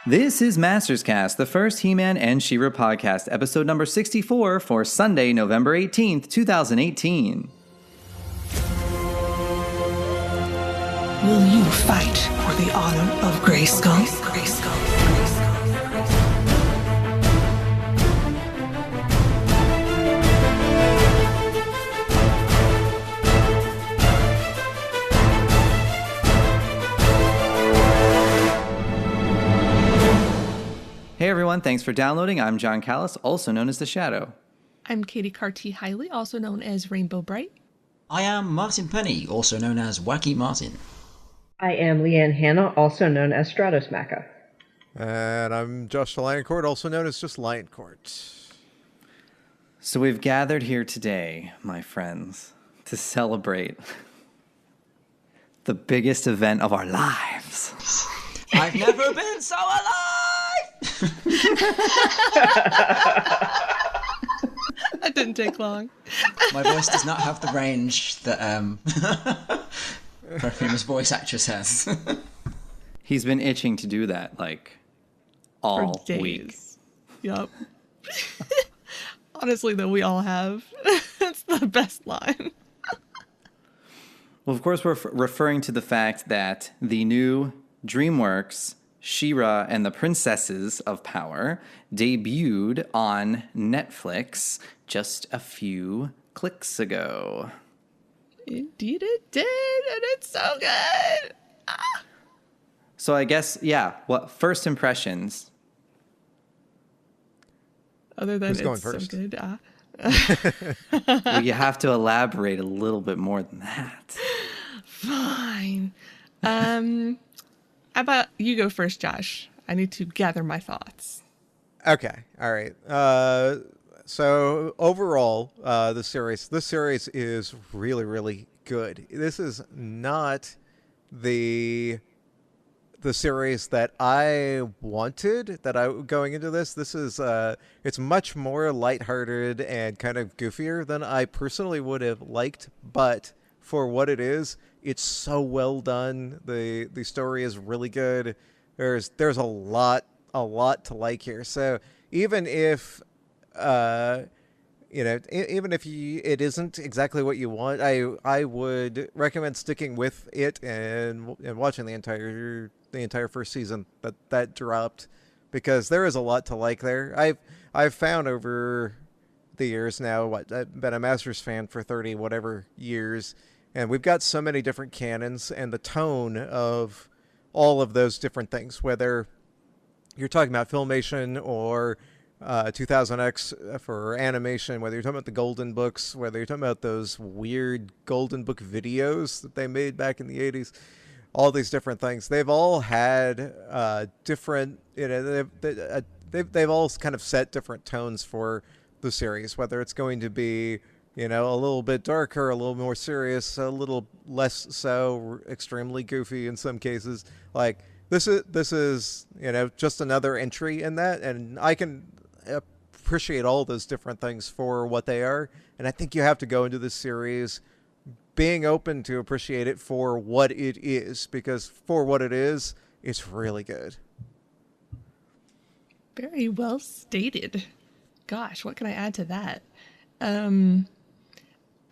This is Masters Cast, the first He-Man and She-Ra podcast, episode number 64 for Sunday, November 18th, 2018. Will you fight for the honor of Grayskull? Hey everyone, thanks for downloading. I'm John Callis, also known as The Shadow. I'm Katie Carty-Hiley, also known as Rainbow Bright. I am Martin Penny, also known as Wacky Martin. I am Leanne Hanna, also known as Stratos Macca. And I'm Josh Lioncourt, also known as just Lioncourt. So we've gathered here today, my friends, to celebrate the biggest event of our lives. I've never been so alive! That didn't take long. My voice does not have the range that our famous voice actress has. He's been itching to do that, all For days. week. Yup. Honestly, though, we all have. It's the best line. Well, of course, we're referring to the fact that the new DreamWorks She-Ra and the Princesses of Power debuted on Netflix just a few clicks ago. Indeed it did, and it's so good. Ah. So I guess, what first impressions? Other than Who's it's going so first? good. Well, you have to elaborate a little bit more than that. Fine. How about you go first, Josh? I need to gather my thoughts. Okay, all right. So overall, this series is really, really good. This is not the series that I wanted going into this. This is it's much more lighthearted and kind of goofier than I personally would have liked, but for what it is, it's so well done. The story is really good. There's a lot to like here. So even if even if it isn't exactly what you want, I would recommend sticking with it and watching the entire first season that dropped, because there is a lot to like there. I've found over the years now, I've been a Masters fan for 30 whatever years, and we've got so many different canons, and the tone of all of those different things, whether you're talking about Filmation or 2000X for animation, whether you're talking about the Golden Books, whether you're talking about those weird Golden Book videos that they made back in the 80s, all these different things, they've all had different, they've all kind of set different tones for the series, whether it's going to be a little bit darker, a little more serious, a little less so, extremely goofy in some cases. Like this is just another entry in that, and I can appreciate all those different things for what they are. And I think you have to go into this series being open to appreciate it for what it is, because for what it is, it's really good. Very well stated. Gosh, what can I add to that?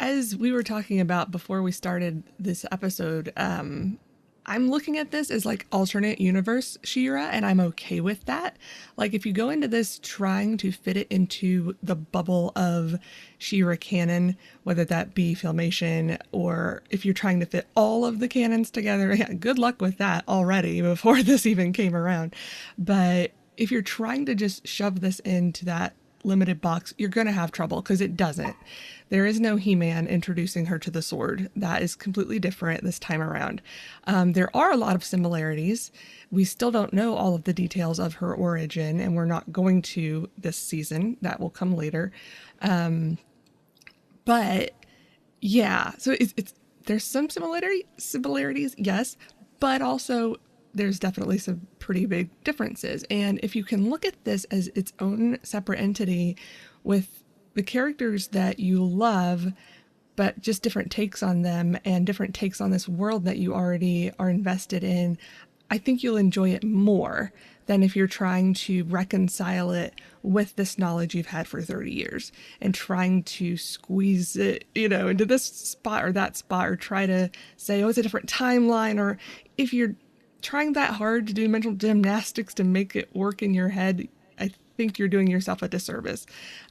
As we were talking about before we started this episode, I'm looking at this as alternate universe She-Ra, and I'm okay with that. If you go into this trying to fit it into the bubble of She-Ra canon, whether that be Filmation, or if you're trying to fit all of the canons together, good luck with that already before this even came around. But if you're trying to just shove this into that limited box, you're going to have trouble, because it doesn't. There is no He-Man introducing her to the sword. That is completely different this time around. There are a lot of similarities. We still don't know all of the details of her origin, and we're not going to this season. That will come later. But yeah, so it's there's some similarities, yes, but also there's definitely some pretty big differences. And if you can look at this as its own separate entity with the characters that you love, but just different takes on them and different takes on this world that you already are invested in, I think you'll enjoy it more than if you're trying to reconcile it with this knowledge you've had for 30 years and trying to squeeze it, into this spot or that spot, or try to say, oh, it's a different timeline. Or if you're trying that hard to do mental gymnastics to make it work in your head, I think you're doing yourself a disservice.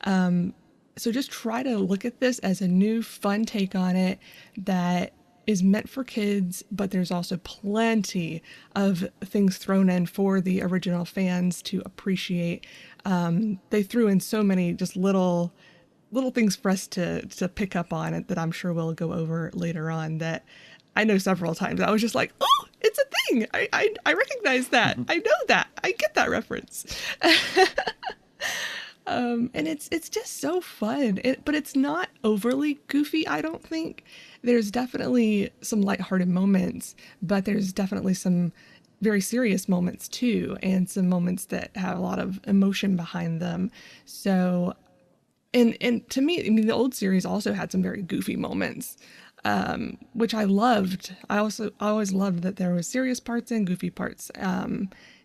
So just try to look at this as a new fun take on it that is meant for kids, but there's also plenty of things thrown in for the original fans to appreciate. They threw in so many just little things for us to pick up on it that I'm sure we'll go over later on, that I know several times I was just like, oh, it's a thing. I recognize that. I know that. I get that reference. And it's just so fun, but it's not overly goofy, I don't think. There's definitely some lighthearted moments, but there's definitely some very serious moments too, and some moments that have a lot of emotion behind them. So, and to me, I mean, the old series also had some very goofy moments, which I loved. I always loved that there was serious parts and goofy parts.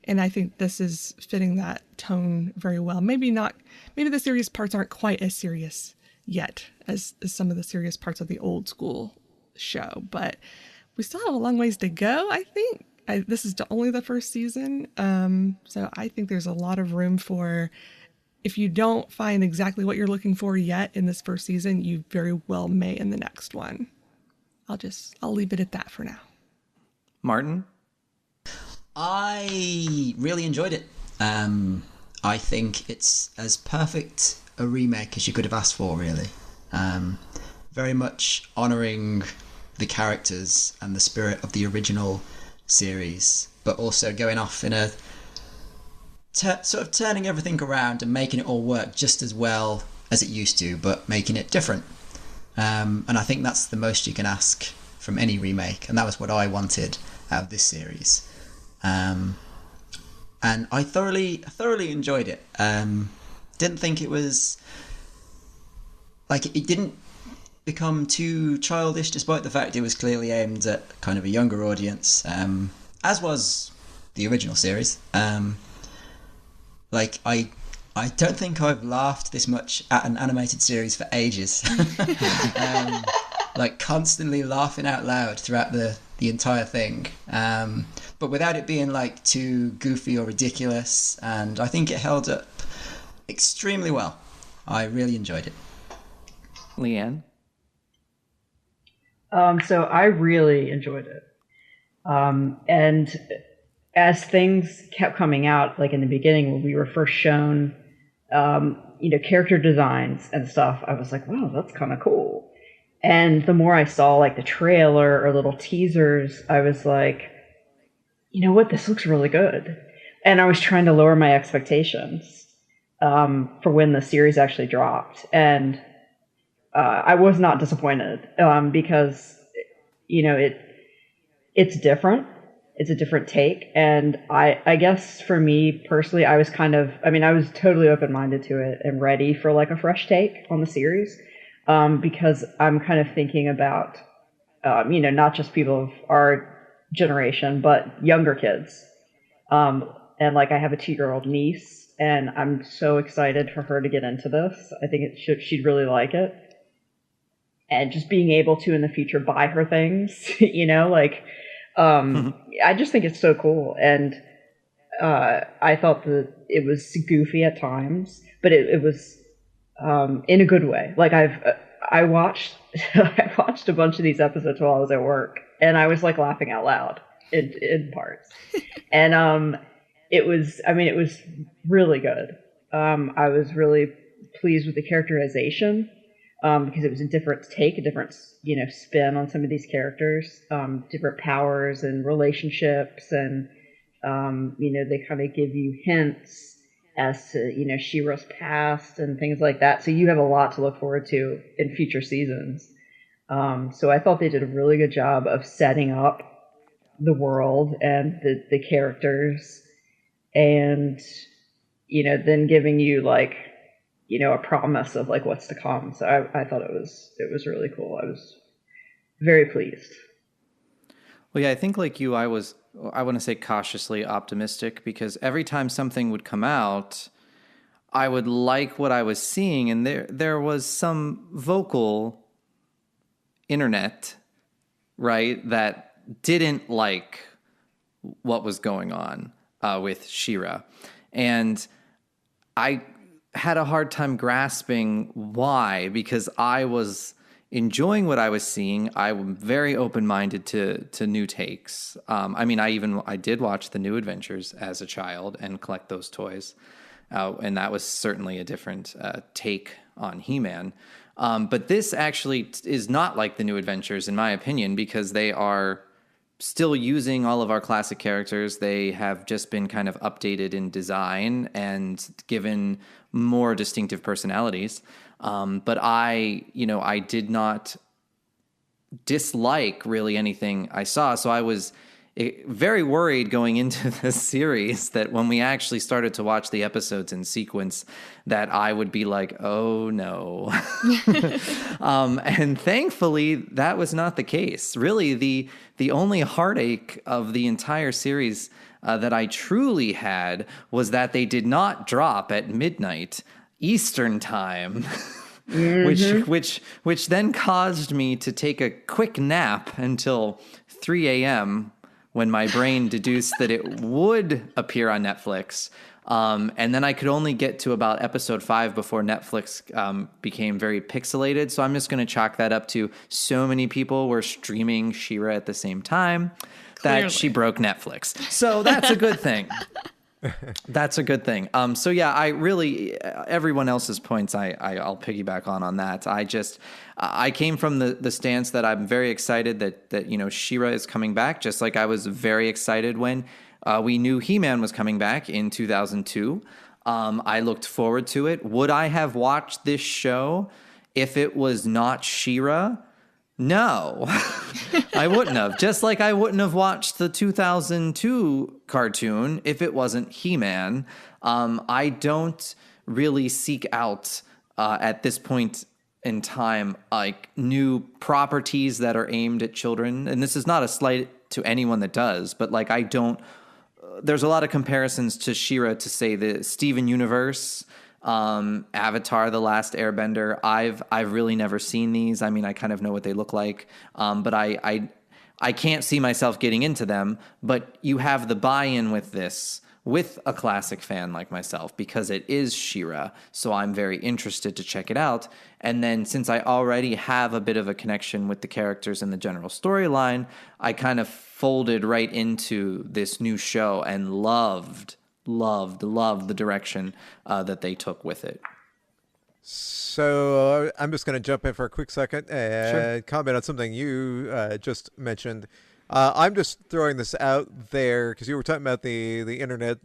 And I think this is fitting that tone very well. Maybe the serious parts aren't quite as serious yet as some of the serious parts of the old school show, but we still have a long ways to go, I think. This is only the first season. So I think there's a lot of room for, if you don't find exactly what you're looking for yet in this first season, you very well may in the next one. I'll leave it at that for now. Martin? I really enjoyed it. I think it's as perfect a remake as you could have asked for, really. Very much honouring the characters and the spirit of the original series, but also going off in a sort of turning everything around and making it all work just as well as it used to, but making it different. And I think that's the most you can ask from any remake, and that was what I wanted out of this series. And I thoroughly enjoyed it. Didn't think it was it didn't become too childish, despite the fact it was clearly aimed at kind of a younger audience, as was the original series. I don't think I've laughed this much at an animated series for ages. Constantly laughing out loud throughout the entire thing, but without it being too goofy or ridiculous, and I think it held up extremely well. I really enjoyed it. Leanne? So I really enjoyed it. And as things kept coming out, in the beginning when we were first shown, character designs and stuff, I was like, wow, that's kind of cool. And the more I saw the trailer or little teasers, I was like, you know what, this looks really good. And I was trying to lower my expectations for when the series actually dropped. And I was not disappointed because, it's different. It's a different take. And I guess for me personally, I was I was totally open-minded to it and ready for a fresh take on the series. Because I'm kind of thinking about, not just people of our generation, but younger kids. And I have a 2-year-old niece, and I'm so excited for her to get into this. I think she'd really like it. And just being able to in the future buy her things, I just think it's so cool. And I thought that it was goofy at times, but it was in a good way. I watched a bunch of these episodes while I was at work, and I was laughing out loud in parts. And it was really good. I was really pleased with the characterization because it was a different take, a different spin on some of these characters, different powers and relationships, and they kind of give you hints as to She-Ra's past and things like that. So you have a lot to look forward to in future seasons. So I thought they did a really good job of setting up the world and the characters, and then giving you a promise of what's to come. So I thought it was really cool. I was very pleased. Well, yeah, I think like you, I was I want to say cautiously optimistic, because every time something would come out, I would like what I was seeing, and there was some vocal internet, right, that didn't like what was going on with She-Ra. And I had a hard time grasping why, because I was enjoying what I was seeing. I'm very open-minded to new takes. I mean, I did watch the New Adventures as a child and collect those toys. And that was certainly a different take on He-Man. But this actually is not like the New Adventures, in my opinion, because they are still using all of our classic characters. They have just been kind of updated in design and given more distinctive personalities. But I did not dislike really anything I saw. So I was very worried going into this series that when we actually started to watch the episodes in sequence, that I would be like, oh no. And thankfully that was not the case. Really, the only heartache of the entire series that I truly had was that they did not drop at midnight Eastern time. which then caused me to take a quick nap until 3 a.m. when my brain deduced that it would appear on Netflix. And then I could only get to about episode 5 before Netflix became very pixelated. So I'm just going to chalk that up to so many people were streaming She-Ra at the same time that she broke Netflix. So that's a good thing. That's a good thing. So yeah, I really, everyone else's points I'll piggyback on that. I came from the stance that I'm very excited that She-Ra is coming back, just like I was very excited when we knew He-Man was coming back in 2002. I looked forward to it. Would I have watched this show if it was not She-Ra? No, I wouldn't have. Just like I wouldn't have watched the 2002 cartoon if it wasn't He-Man. I don't really seek out at this point in time like new properties that are aimed at children. And this is not a slight to anyone that does, but like I don't. There's a lot of comparisons to She-Ra to say the Steven Universe. Avatar: The Last Airbender. I've really never seen these. I mean, I kind of know what they look like, but I can't see myself getting into them. But you have the buy-in with this, with a classic fan like myself, because it is She-Ra. So I'm very interested to check it out. And then since I already have a bit of a connection with the characters and the general storyline, I kind of folded right into this new show and loved the direction that they took with it. So I'm just going to jump in for a quick second and Sure. comment on something you just mentioned. I'm just throwing this out there because you were talking about the internet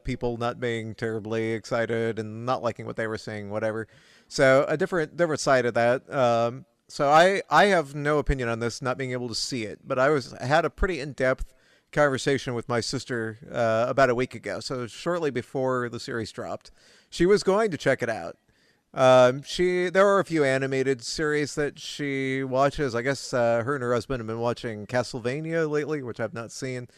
people not being terribly excited and not liking what they were seeing, whatever. So a different side of that. So I have no opinion on this, not being able to see it, but I had a pretty in-depth conversation with my sister about a week ago, so shortly before the series dropped. She was going to check it out. There are a few animated series that she watches. I guess her and her husband have been watching Castlevania lately, which I've not seen,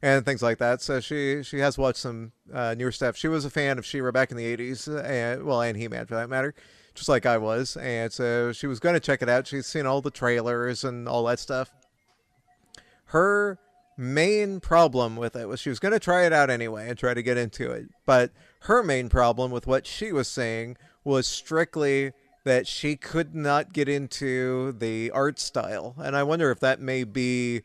and things like that. So she has watched some newer stuff. She was a fan of She-Ra back in the 80s, and He-Man for that matter, just like I was. And so she was going to check it out. She's seen all the trailers and all that stuff. Her main problem with it was she was going to try it out anyway and try to get into it. But her main problem with what she was saying was strictly that she could not get into the art style. And I wonder if that may be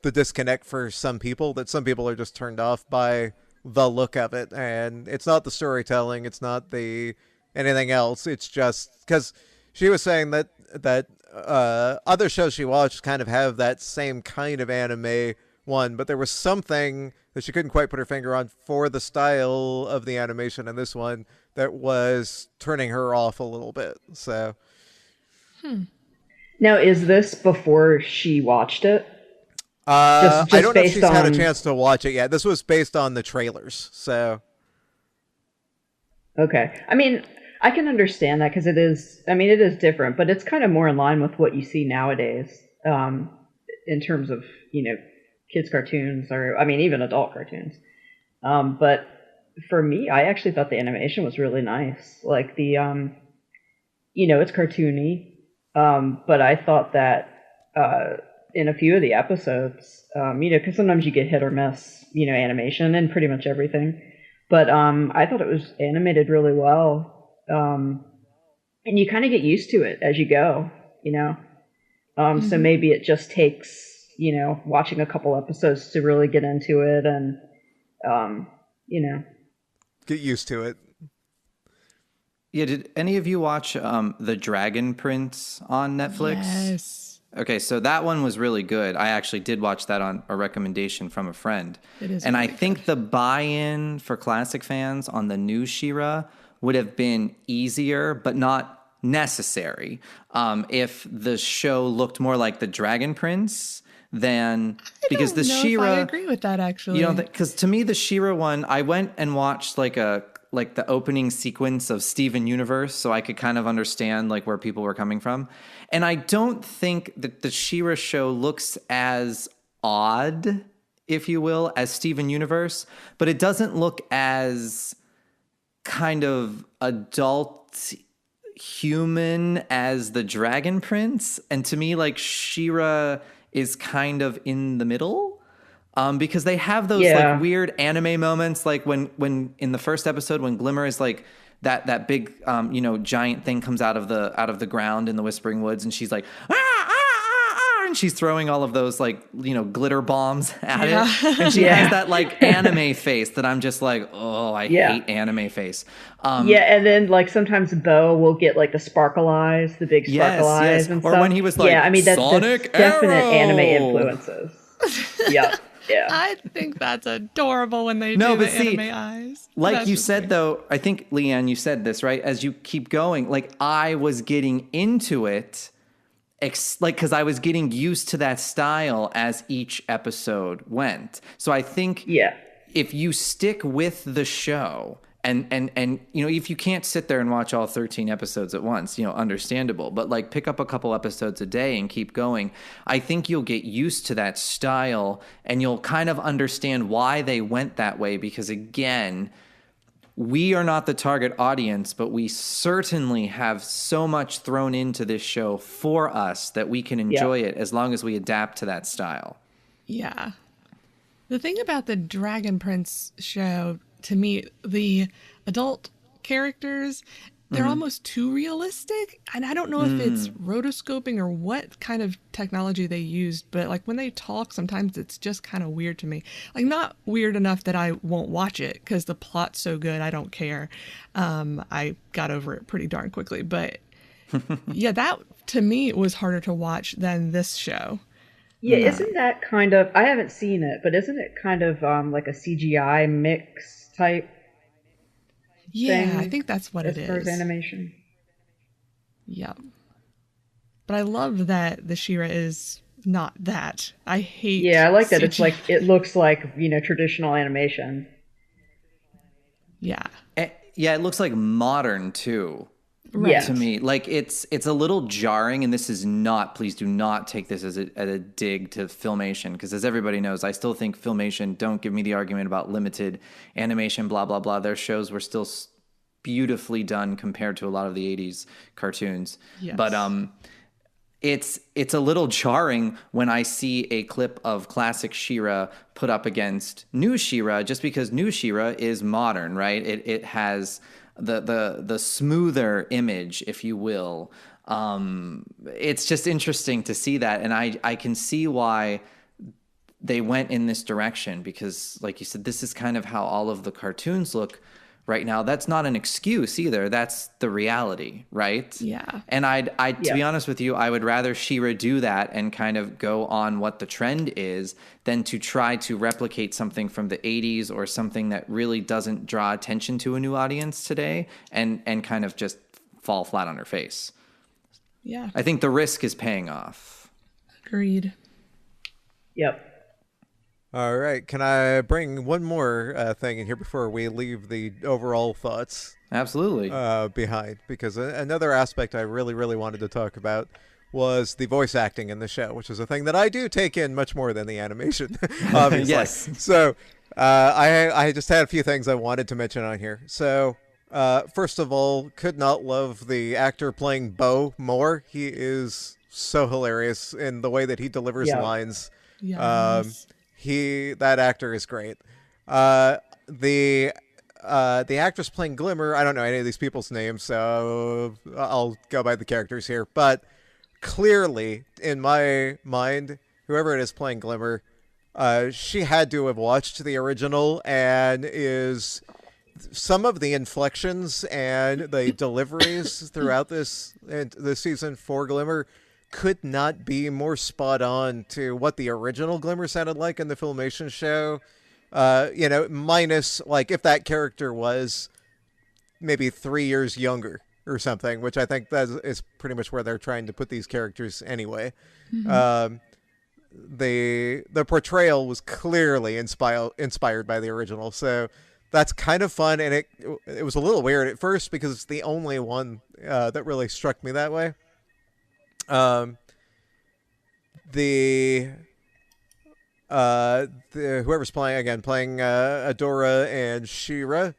the disconnect for some people, that some people are just turned off by the look of it. And it's not the storytelling, it's not the anything else. It's just because she was saying that other shows she watched kind of have that same kind of anime one, but there was something that she couldn't quite put her finger on for the style of the animation in this one that was turning her off a little bit. So Now, is this before she watched it? I don't know if she's had a on- chance to watch it yet. This was based on the trailers, so Okay. I mean, I can understand that because it is different, but it's kind of more in line with what you see nowadays in terms of, kids cartoons, or I mean even adult cartoons. But for me, I actually thought the animation was really nice. Like the it's cartoony, but I thought that in a few of the episodes, because sometimes you get hit or miss, animation and pretty much everything. But I thought it was animated really well, and you kind of get used to it as you go, So maybe it just takes, watching a couple episodes to really get into it and, Get used to it. Yeah, did any of you watch The Dragon Prince on Netflix? Yes. Okay, so that one was really good. I actually did watch that on a recommendation from a friend. It is and really I think the buy-in for classic fans on the new She-Ra would have been easier, but not necessary. If the show looked more like The Dragon Prince than because the She-Ra, I agree with that actually. Because to me the She-Ra one, I went and watched like the opening sequence of Steven Universe, so I could kind of understand like where people were coming from. And I don't think that the She-Ra show looks as odd, if you will, as Steven Universe, but it doesn't look as kind of adult human as the Dragon Prince. And to me, like She-Ra is kind of in the middle. Because they have those like weird anime moments, like when in the first episode when Glimmer is like that big giant thing comes out of the ground in the Whispering Woods, and she's like and she's throwing all of those like glitter bombs at it, and she has that like anime face that I'm just like, oh, I hate anime face. And then like sometimes Bo will get like the sparkle eyes, the big sparkle eyes, and or stuff. when he was like, I mean that's Sonic definite Arrow! anime influences. Yeah. Yeah. I think that's adorable when they do the anime eyes. Like That's you just said, me. though, I think, Leanne, you said this, right? As you keep going, like I was getting into it, because I was getting used to that style as each episode went. So I think if you stick with the show, and if you can't sit there and watch all 13 episodes at once, understandable, but like pick up a couple episodes a day and keep going. I think you'll get used to that style and you'll kind of understand why they went that way, because again, we are not the target audience, but we certainly have so much thrown into this show for us that we can enjoy it as long as we adapt to that style. Yeah. The thing about the Dragon Prince show, to me, the adult characters, they're almost too realistic. And I don't know if it's rotoscoping or what kind of technology they used, but like when they talk, sometimes it's just kind of weird to me. Like not weird enough that I won't watch it because the plot's so good, I don't care. I got over it pretty darn quickly. But yeah, that to me was harder to watch than this show. Yeah, isn't that kind of, I haven't seen it, but isn't it kind of like a CGI mix type Yeah, thing I think that's what it as far as is. animation? Yeah. But I love that the She-Ra is not that. I hate Yeah, I like that. It's CGI. like, it looks like, traditional animation. Yeah. Yeah, it looks like modern too. Right. To me, like it's a little jarring, and this is not, please do not take this as a dig to Filmation, because as everybody knows, I still think Filmation, don't give me the argument about limited animation, blah, blah, blah. Their shows were still beautifully done compared to a lot of the 80s cartoons. Yes. But it's a little jarring when I see a clip of classic She-Ra put up against new She-Ra, just because new She-Ra is modern, right? It has the smoother image, if you will. It's just interesting to see that, and I can see why they went in this direction, because like you said, this is kind of how all of the cartoons look right now. That's not an excuse either. That's the reality, right? Yeah. And to be honest with you, I would rather She-Ra do that and kind of go on what the trend is than to try to replicate something from the 80s or something that really doesn't draw attention to a new audience today and kind of just fall flat on her face. Yeah. I think the risk is paying off. Agreed. Yep. All right, can I bring one more thing in here before we leave the overall thoughts Absolutely. behind? Because another aspect I really, really wanted to talk about was the voice acting in the show, which is a thing that I do take in much more than the animation, obviously. Yes. So I just had a few things I wanted to mention on here. So first of all, could not love the actor playing Bo more. He is so hilarious in the way that he delivers lines. Yes. That actor is great. The actress playing Glimmer, I don't know any of these people's names, so I'll go by the characters here. But clearly, in my mind, whoever it is playing Glimmer, she had to have watched the original, and is some of the inflections and the deliveries throughout this season for Glimmer could not be more spot on to what the original Glimmer sounded like in the Filmation show. Minus like if that character was maybe 3 years younger or something, which I think that is pretty much where they're trying to put these characters anyway. The portrayal was clearly inspired by the original, so that's kind of fun, and it was a little weird at first because it's the only one that really struck me that way. Whoever's playing Adora and She-Ra,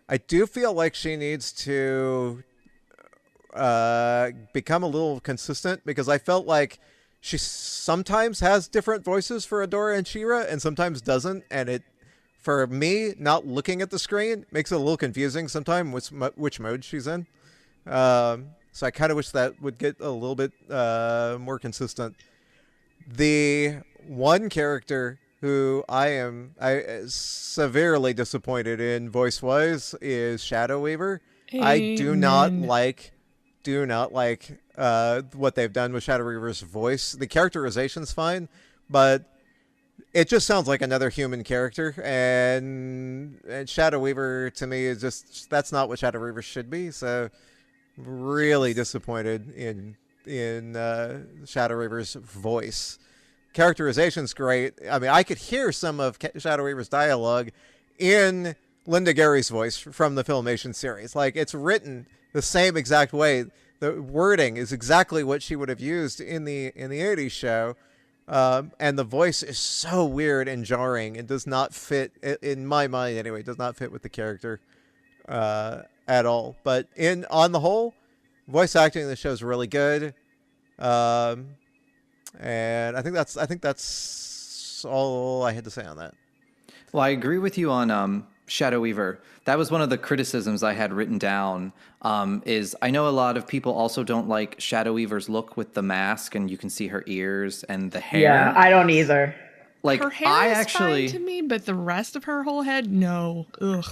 I do feel like she needs to become a little consistent, because I felt like she sometimes has different voices for Adora and She-Ra and sometimes doesn't, and it, for me, not looking at the screen, makes it a little confusing sometimes which mode she's in. So I kind of wish that would get a little bit more consistent. The one character who I am severely disappointed in voice-wise is Shadow Weaver. I do not like what they've done with Shadow Weaver's voice. The characterization's fine, but it just sounds like another human character, and Shadow Weaver to me is just, that's not what Shadow Weaver should be. So really disappointed in Shadow Weaver's voice. Characterization's great. I mean, I could hear some of Shadow Weaver's dialogue in Linda Gary's voice from the Filmation series. Like, it's written the same exact way. The wording is exactly what she would have used in the 80s show. And the voice is so weird and jarring and does not fit, in my mind anyway, does not fit with the character at all. But on the whole, voice acting in the show is really good. And I think that's all I had to say on that. Well, I agree with you on Shadow Weaver. That was one of the criticisms I had written down. Is I know a lot of people also don't like Shadow Weaver's look with the mask, and you can see her ears and the hair. Yeah, I don't either. Like, Her hair is fine to me, but the rest of her whole head, no. Ugh.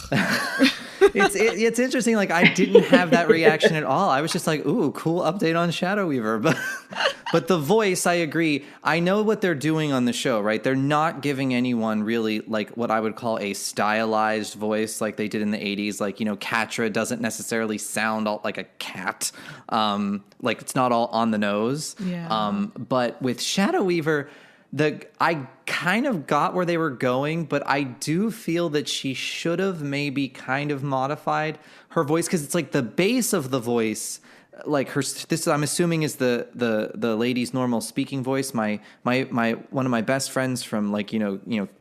It's interesting. Like, I didn't have that reaction at all. I was just like, ooh, cool update on Shadow Weaver. But the voice, I agree. I know what they're doing on the show, right? They're not giving anyone really like what I would call a stylized voice like they did in the 80s. Like, Catra doesn't necessarily sound all like a cat. Like, it's not all on the nose. Yeah. But with Shadow Weaver, I kind of got where they were going, but I do feel that she should have maybe kind of modified her voice, because it's like the base of the voice, like this I'm assuming is the lady's normal speaking voice. My one of my best friends from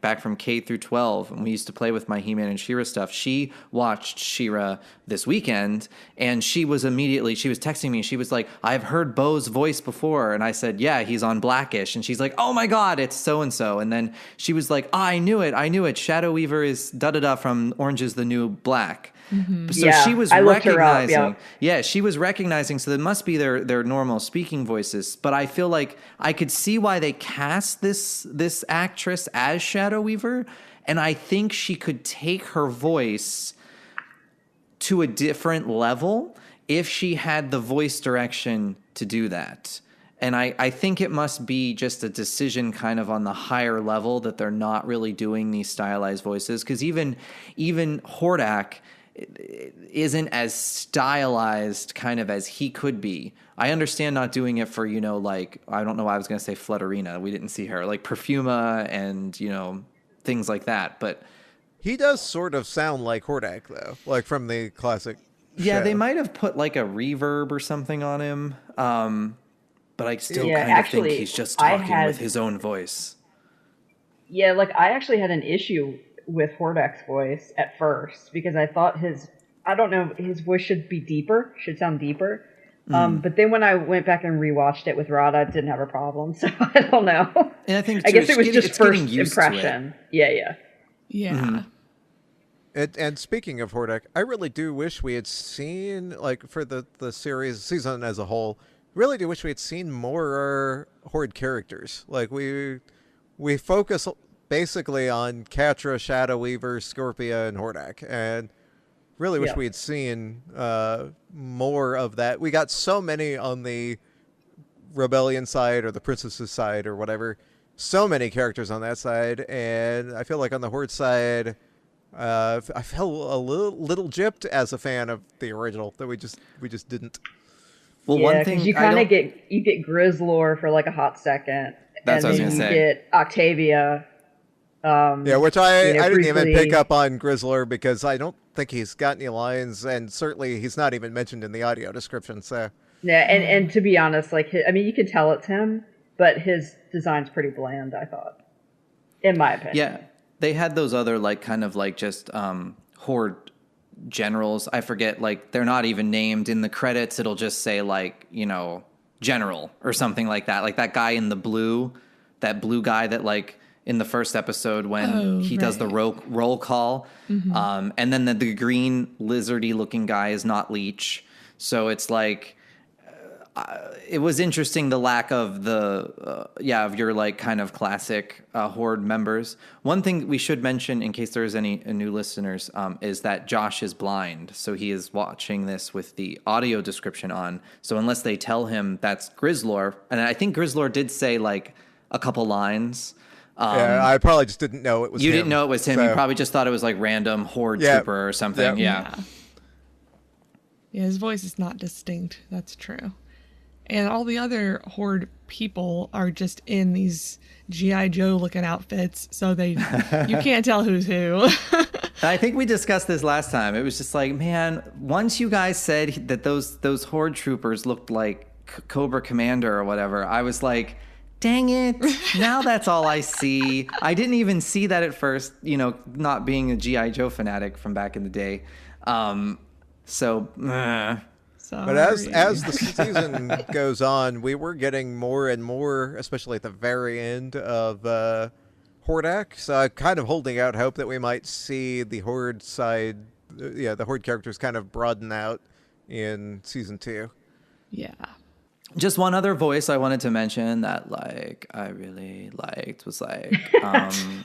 back from K through 12, and we used to play with my He-Man and She-Ra stuff. She watched She-Ra this weekend, and she was texting me, and she was like, I've heard Bo's voice before. And I said, yeah, he's on Blackish. And she's like, oh my God, it's so-and-so. And then she was like, I knew it. Shadow Weaver is da-da-da from Orange is the New Black. Mm-hmm. So yeah, she was recognizing, she was recognizing. So it must be their normal speaking voices. But I feel like I could see why they cast this actress as Shadow Weaver, and I think she could take her voice to a different level if she had the voice direction to do that. And I think it must be just a decision kind of on the higher level that they're not really doing these stylized voices, because even Hordak isn't as stylized kind of as he could be. I understand not doing it for, like, I don't know why I was going to say Flutterina. We didn't see her. Like Perfuma and, things like that. But he does sort of sound like Hordak, though, like from the classic show. They might have put like a reverb or something on him. but I still Yeah, kind of think actually, he's just I talking had- with his own voice. Yeah, like I actually had an issue with Hordak's voice at first because I thought I don't know, his voice should sound deeper. But then when I went back and rewatched it with Rod, I didn't have a problem. So I don't know. And I think I too, guess it was just it's getting first used to it. impression. Yeah. Yeah. And speaking of Hordak, I really do wish we had seen, like, for the season as a whole, really do wish we had seen more Horde characters. Like, we focus basically on Catra, Shadow Weaver, Scorpia, and Hordak, and really wish we had seen more of that. We got so many on the Rebellion side or the Princess's side or whatever, so many characters on that side, and I feel like on the Horde side, I felt a little gypped as a fan of the original that we just didn't. Well, Yeah, one thing because you kind of get Grizzlor for like a hot second. That's and what I was then gonna you say. get Octavia. Yeah, which I didn't even briefly- pick up on Grizzlor because I don't think he's got any lines, and certainly he's not even mentioned in the audio description. So Yeah, and to be honest, like you can tell it's him, but his design's pretty bland, I thought, in my opinion. Yeah, they had those other like kind of like just Horde generals. I forget, like they're not even named in the credits. It'll just say like, you know, general or something like that. Like that guy in the blue, that blue guy that like in the first episode when he does the roll call. And then the green lizardy looking guy is not Leech. So it's like, it was interesting the lack of of your like kind of classic Horde members. One thing we should mention in case there's any new listeners is that Josh is blind, so he is watching this with the audio description on. So unless they tell him that's Grizzlor, and I think Grizzlor did say like a couple lines. yeah, I probably just didn't know it was. You him, didn't know it was him. so- You probably just thought it was like random Horde trooper or something. Yeah. Yeah, his voice is not distinct. That's true. And all the other Horde people are just in these G.I. Joe looking outfits, so you can't tell who's who. I think we discussed this last time. It was just like, man, once you guys said that those Horde troopers looked like Cobra Commander or whatever, I was like, dang it, now that's all I see. I didn't even see that at first, you know, not being a G.I. Joe fanatic from back in the day. But as the season goes on, we were getting more and more, especially at the very end of Hordak. So I'm kind of holding out hope that we might see the Horde side, the Horde characters kind of broaden out in season 2. Yeah. Just one other voice I wanted to mention that like I really liked was like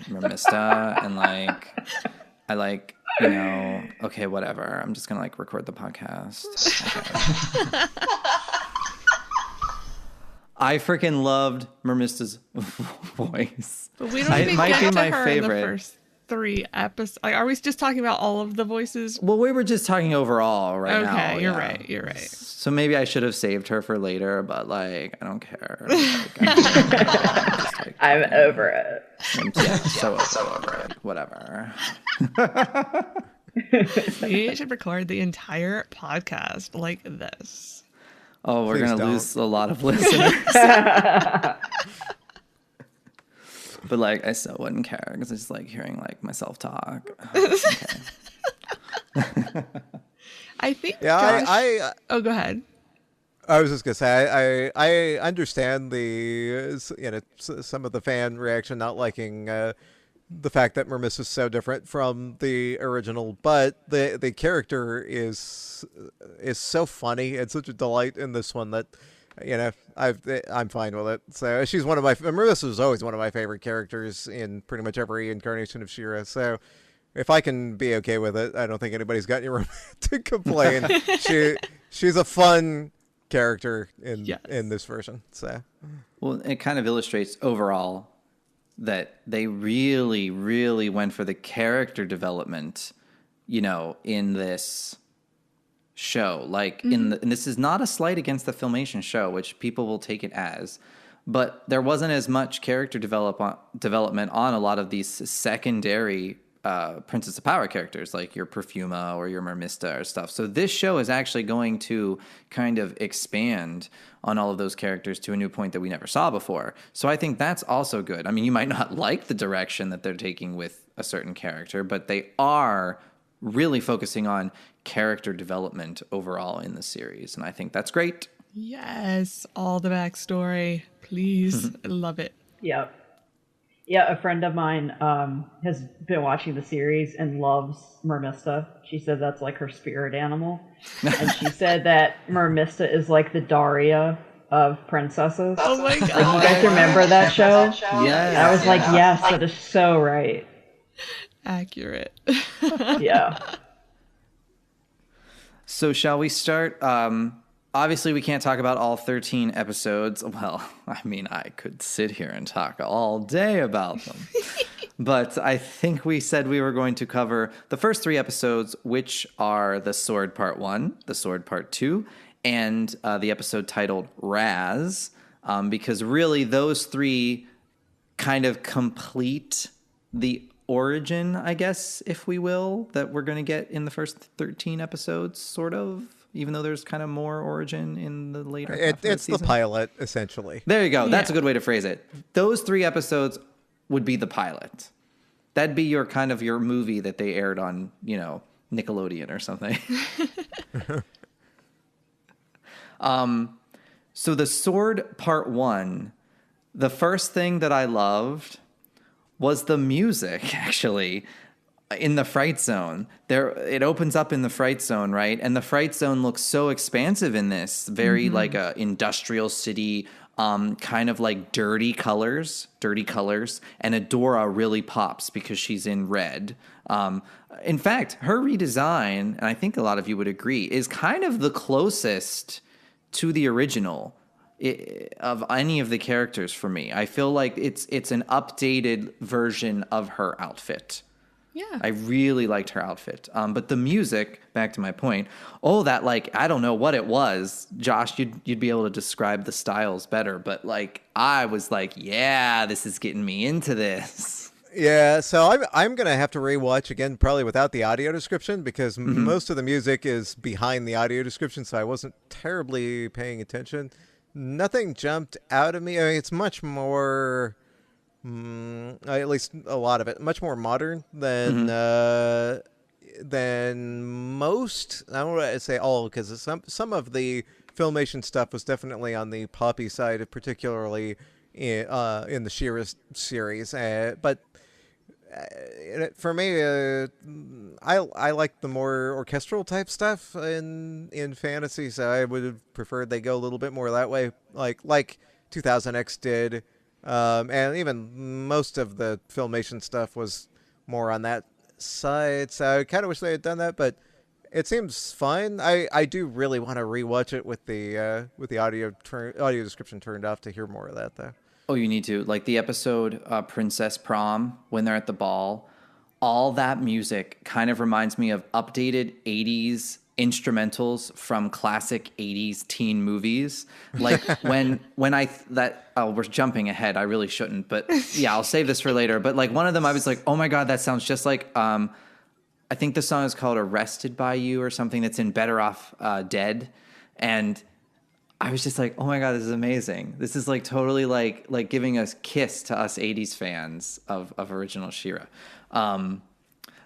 Mermista, and like I like, you know, okay, whatever. I'm just gonna like record the podcast. Okay. I freaking loved Mermista's voice. But we don't even might get be to my her favorite. in the first 3 episodes. Like, are we just talking about all of the voices? Well, we were just talking overall right now. Okay, you're yeah. right. You're right. So maybe I should have saved her for later, but like I don't care. Like, I'm over it. I'm so over it. Whatever. We should record the entire podcast like this. Oh, we're Please gonna don't. lose a lot of listeners. But like, I still wouldn't care because I just like hearing like myself talk. Okay. I think. Yeah, Josh... Oh, go ahead. I was just gonna say I understand the some of the fan reaction not liking the fact that Mermis is so different from the original, but the character is so funny and such a delight in this one that I'm fine with it. So she's one of my Mermis was always one of my favorite characters in pretty much every incarnation of She-Ra. So if I can be okay with it, I don't think anybody's got any room to complain. She's a fun character in this version. So Well, it kind of illustrates overall that they really, really went for the character development, you know, in this show. Like, and this is not a slight against the Filmation show, which people will take it as, but there wasn't as much character development on a lot of these secondary Princess of Power characters, like your Perfuma or your Mermista or stuff. So this show is actually going to kind of expand on all of those characters to a new point that we never saw before. So I think that's also good. I mean, you might not like the direction that they're taking with a certain character, but they are really focusing on character development overall in the series. And I think that's great. Yes, all the backstory. Please. I love it. Yeah. Yeah, a friend of mine has been watching the series and loves Mermista. She said that's like her spirit animal. And she said that Mermista is like the Daria of princesses. Oh my God. Like, you guys remember that show? Yes. I was like, yes, that is so right. Accurate. Yeah. So shall we start? Obviously, we can't talk about all 13 episodes. Well, I mean, I could sit here and talk all day about them. But I think we said we were going to cover the first 3 episodes, which are The Sword Part 1, The Sword Part 2, and the episode titled Razz, because really those 3 kind of complete the origin, I guess, if we will, that we're going to get in the first 13 episodes, sort of. Even though there's kind of more origin in the later half of the It's the season. pilot, essentially. There you go. That's a good way to phrase it. Those 3 episodes would be the pilot. That'd be your kind of your movie that they aired on, Nickelodeon or something. So The Sword Part 1, the first thing that I loved was the music, actually. In the Fright Zone, it opens up in the Fright Zone, right? And the Fright Zone looks so expansive in this, very like a industrial city, kind of like dirty colors, and Adora really pops because she's in red. In fact, her redesign, and I think a lot of you would agree, is kind of the closest to the original of any of the characters for me. I feel like it's an updated version of her outfit. Yeah. I really liked her outfit. But the music, back to my point, that I don't know what it was. Josh, you'd be able to describe the styles better. But I was like, yeah, this is getting me into this. Yeah, so I'm going to have to rewatch again, probably without the audio description, because most of the music is behind the audio description, so I wasn't terribly paying attention. Nothing jumped out of me. I mean, it's much more... at least a lot of it, much more modern than most. I don't want to say all, because some of the Filmation stuff was definitely on the poppy side, particularly in the She-Ra series. But for me, I like the more orchestral type stuff in fantasy, so I would have preferred they go a little bit more that way, like 2000X did. And even most of the Filmation stuff was more on that side, so I kind of wish they had done that, but it seems fine. I do really want to rewatch it with the audio description turned off to hear more of that, though. Oh, you need to. Like the episode Princess Prom, when they're at the ball, all that music kind of reminds me of updated 80s instrumentals from classic 80s teen movies. Like we're jumping ahead. I really shouldn't, but yeah, I'll save this for later. But one of them, I was like, oh my God, that sounds just like, I think the song is called Arrested by You or something that's in Better Off Dead. And I was just like, oh my God, this is amazing. This is totally like giving a kiss to us 80s fans of original She-Ra.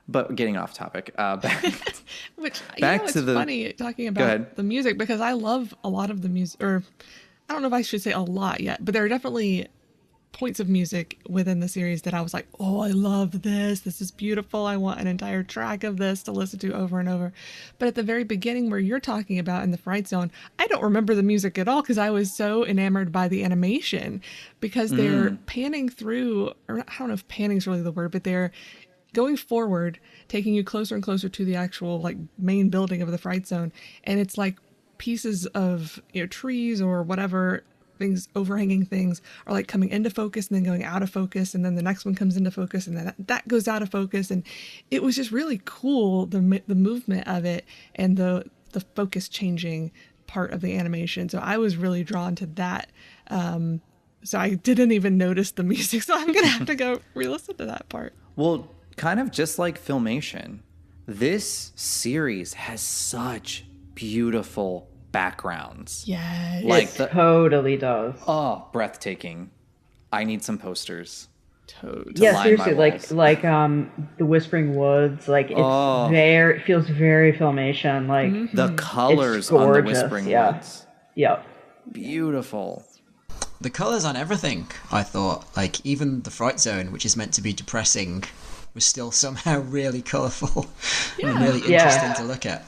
But getting off topic, back to the funny talking about the music, because I love a lot of the music, or I don't know if I should say a lot yet, but there are definitely points of music within the series that I was like, oh, I love this. This is beautiful. I want an entire track of this to listen to over and over. But at the very beginning where you're talking about in the Fright Zone, I don't remember the music at all because I was so enamored by the animation, because they're panning through, or I don't know if panning is really the word, but they're going forward, taking you closer and closer to the actual main building of the Fright Zone. And it's pieces of trees or whatever things, overhanging things, are coming into focus and then going out of focus, and then the next one comes into focus and then that goes out of focus. And it was just really cool, the movement of it and the focus changing part of the animation. So I was really drawn to that. So I didn't even notice the music, so I'm gonna have to go re-listen to that part. Well, kind of just like Filmation, this series has such beautiful backgrounds. Yes. Like It totally does. oh, breathtaking. I need some posters. Totally. Yeah, line my seriously, walls. like the Whispering Woods, like it's very, it feels very Filmation. Like The colors it's on the gorgeous. Whispering Yeah. Woods. Yep. Beautiful. The colours on everything, I thought, like even the Fright Zone, which is meant to be depressing, was still somehow really colourful and really interesting to look at.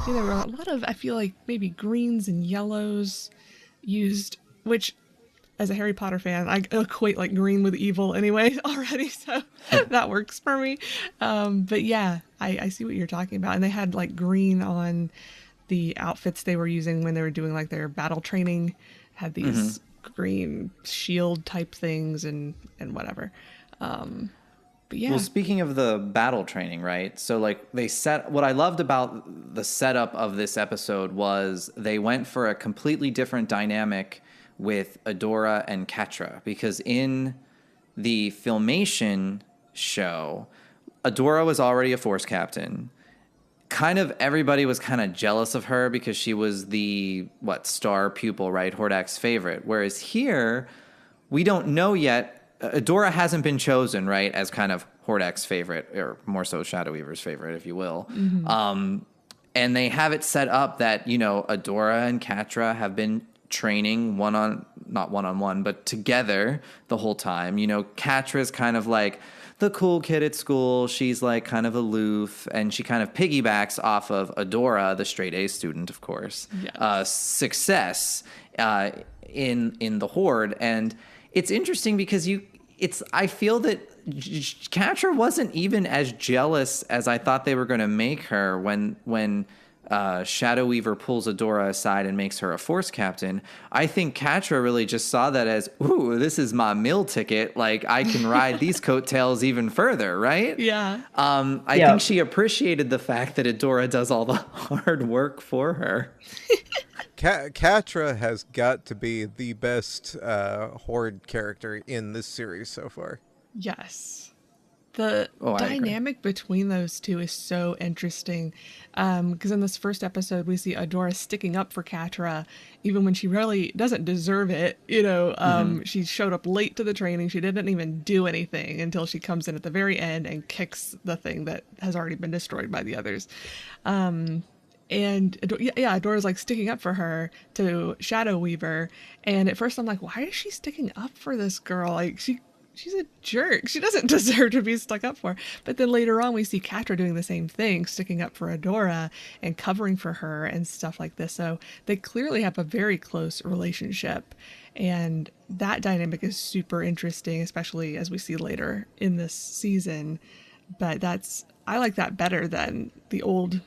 Yeah, there were a lot of, I feel like, maybe greens and yellows used, which, as a Harry Potter fan, I equate like green with evil anyway already, so that works for me. But yeah, I see what you're talking about. And they had like green on the outfits they were using when they were doing like their battle training, had these green shield type things and whatever. But yeah. Well, speaking of the battle training, right? So, like, what I loved about the setup of this episode was they went for a completely different dynamic with Adora and Catra, because in the Filmation show, Adora was already a Force captain. Kind of everybody was kind of jealous of her because she was the, star pupil, right? Hordak's favorite. Whereas here, we don't know yet. Adora hasn't been chosen, right, as kind of Hordak's favorite, or more so Shadow Weaver's favorite, if you will. And they have it set up that, Adora and Catra have been training not one-on-one, but together the whole time. Catra's kind of like the cool kid at school. She's like kind of aloof, and she kind of piggybacks off of Adora, the straight A student, of course, success in the Horde. And it's interesting because I feel that Catra wasn't even as jealous as I thought they were going to make her when Shadow Weaver pulls Adora aside and makes her a Force captain. I think Catra really just saw that as, ooh, this is my meal ticket. Like, I can ride these coattails even further, right? Yeah. I think she appreciated the fact that Adora does all the hard work for her. Catra has got to be the best Horde character in this series so far. Yes. The I agree. dynamic between those two is so interesting. Because in this first episode, we see Adora sticking up for Catra, even when she really doesn't deserve it. She showed up late to the training. She didn't even do anything until she comes in at the very end and kicks the thing that has already been destroyed by the others. And Adora's like sticking up for her to Shadow Weaver. And at first I'm like, why is she sticking up for this girl? Like, she's a jerk. She doesn't deserve to be stuck up for. But then later on, we see Catra doing the same thing, sticking up for Adora and covering for her and stuff like this. So they clearly have a very close relationship. And that dynamic is super interesting, especially as we see later in this season. But I like that better than the old.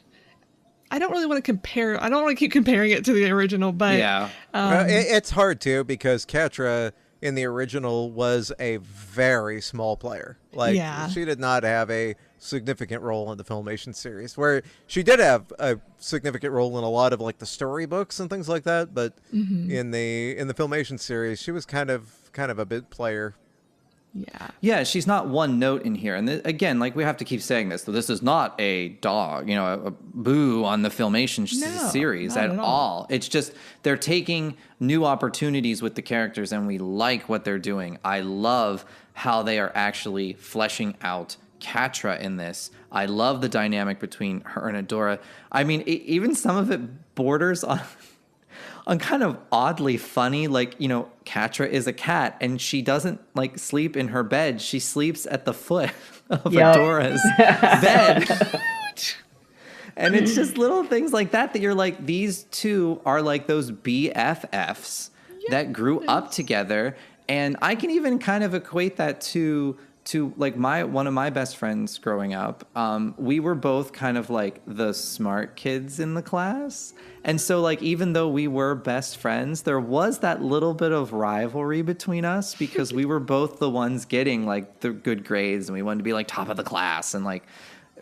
I don't really want to compare. I don't want to keep comparing it to the original, but Yeah. It's hard to, because Catra in the original was a very small player. Like, she did not have a significant role in the Filmation series, where she did have a significant role in a lot of like the storybooks and things like that. But in the Filmation series, she was kind of a bit player. Yeah, she's not one note in here. And again, like, we have to keep saying this, so this is not a dog, a boo on the Filmation series at all. It's just they're taking new opportunities with the characters, and we like what they're doing. I love how they are actually fleshing out Catra in this. I love the dynamic between her and Adora. I mean, even some of it borders on kind of oddly funny. Like, Catra is a cat, and she doesn't like sleep in her bed. She sleeps at the foot of Adora's bed. And it's just little things like that you're like, these two are like those BFFs that grew up together. And I can even kind of equate that to like one of my best friends growing up. We were both kind of like the smart kids in the class. And so, like, even though we were best friends, there was that little bit of rivalry between us because we were both the ones getting like the good grades, and we wanted to be like top of the class and like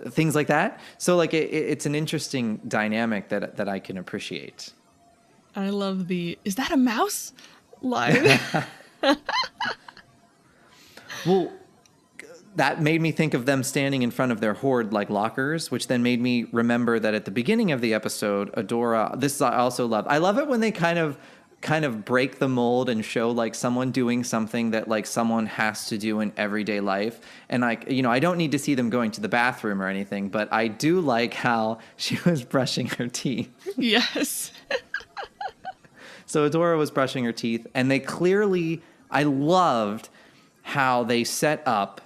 things like that. So like it's an interesting dynamic that I can appreciate. I love is that a mouse line? Well, that made me think of them standing in front of their horde like lockers, which then made me remember that at the beginning of the episode, Adora, this I also love. I love it when they kind of break the mold and show like someone doing something that like someone has to do in everyday life. And like, you know, I don't need to see them going to the bathroom or anything, but I do like how she was brushing her teeth. Yes. So Adora was brushing her teeth, and they clearly, I loved how they set up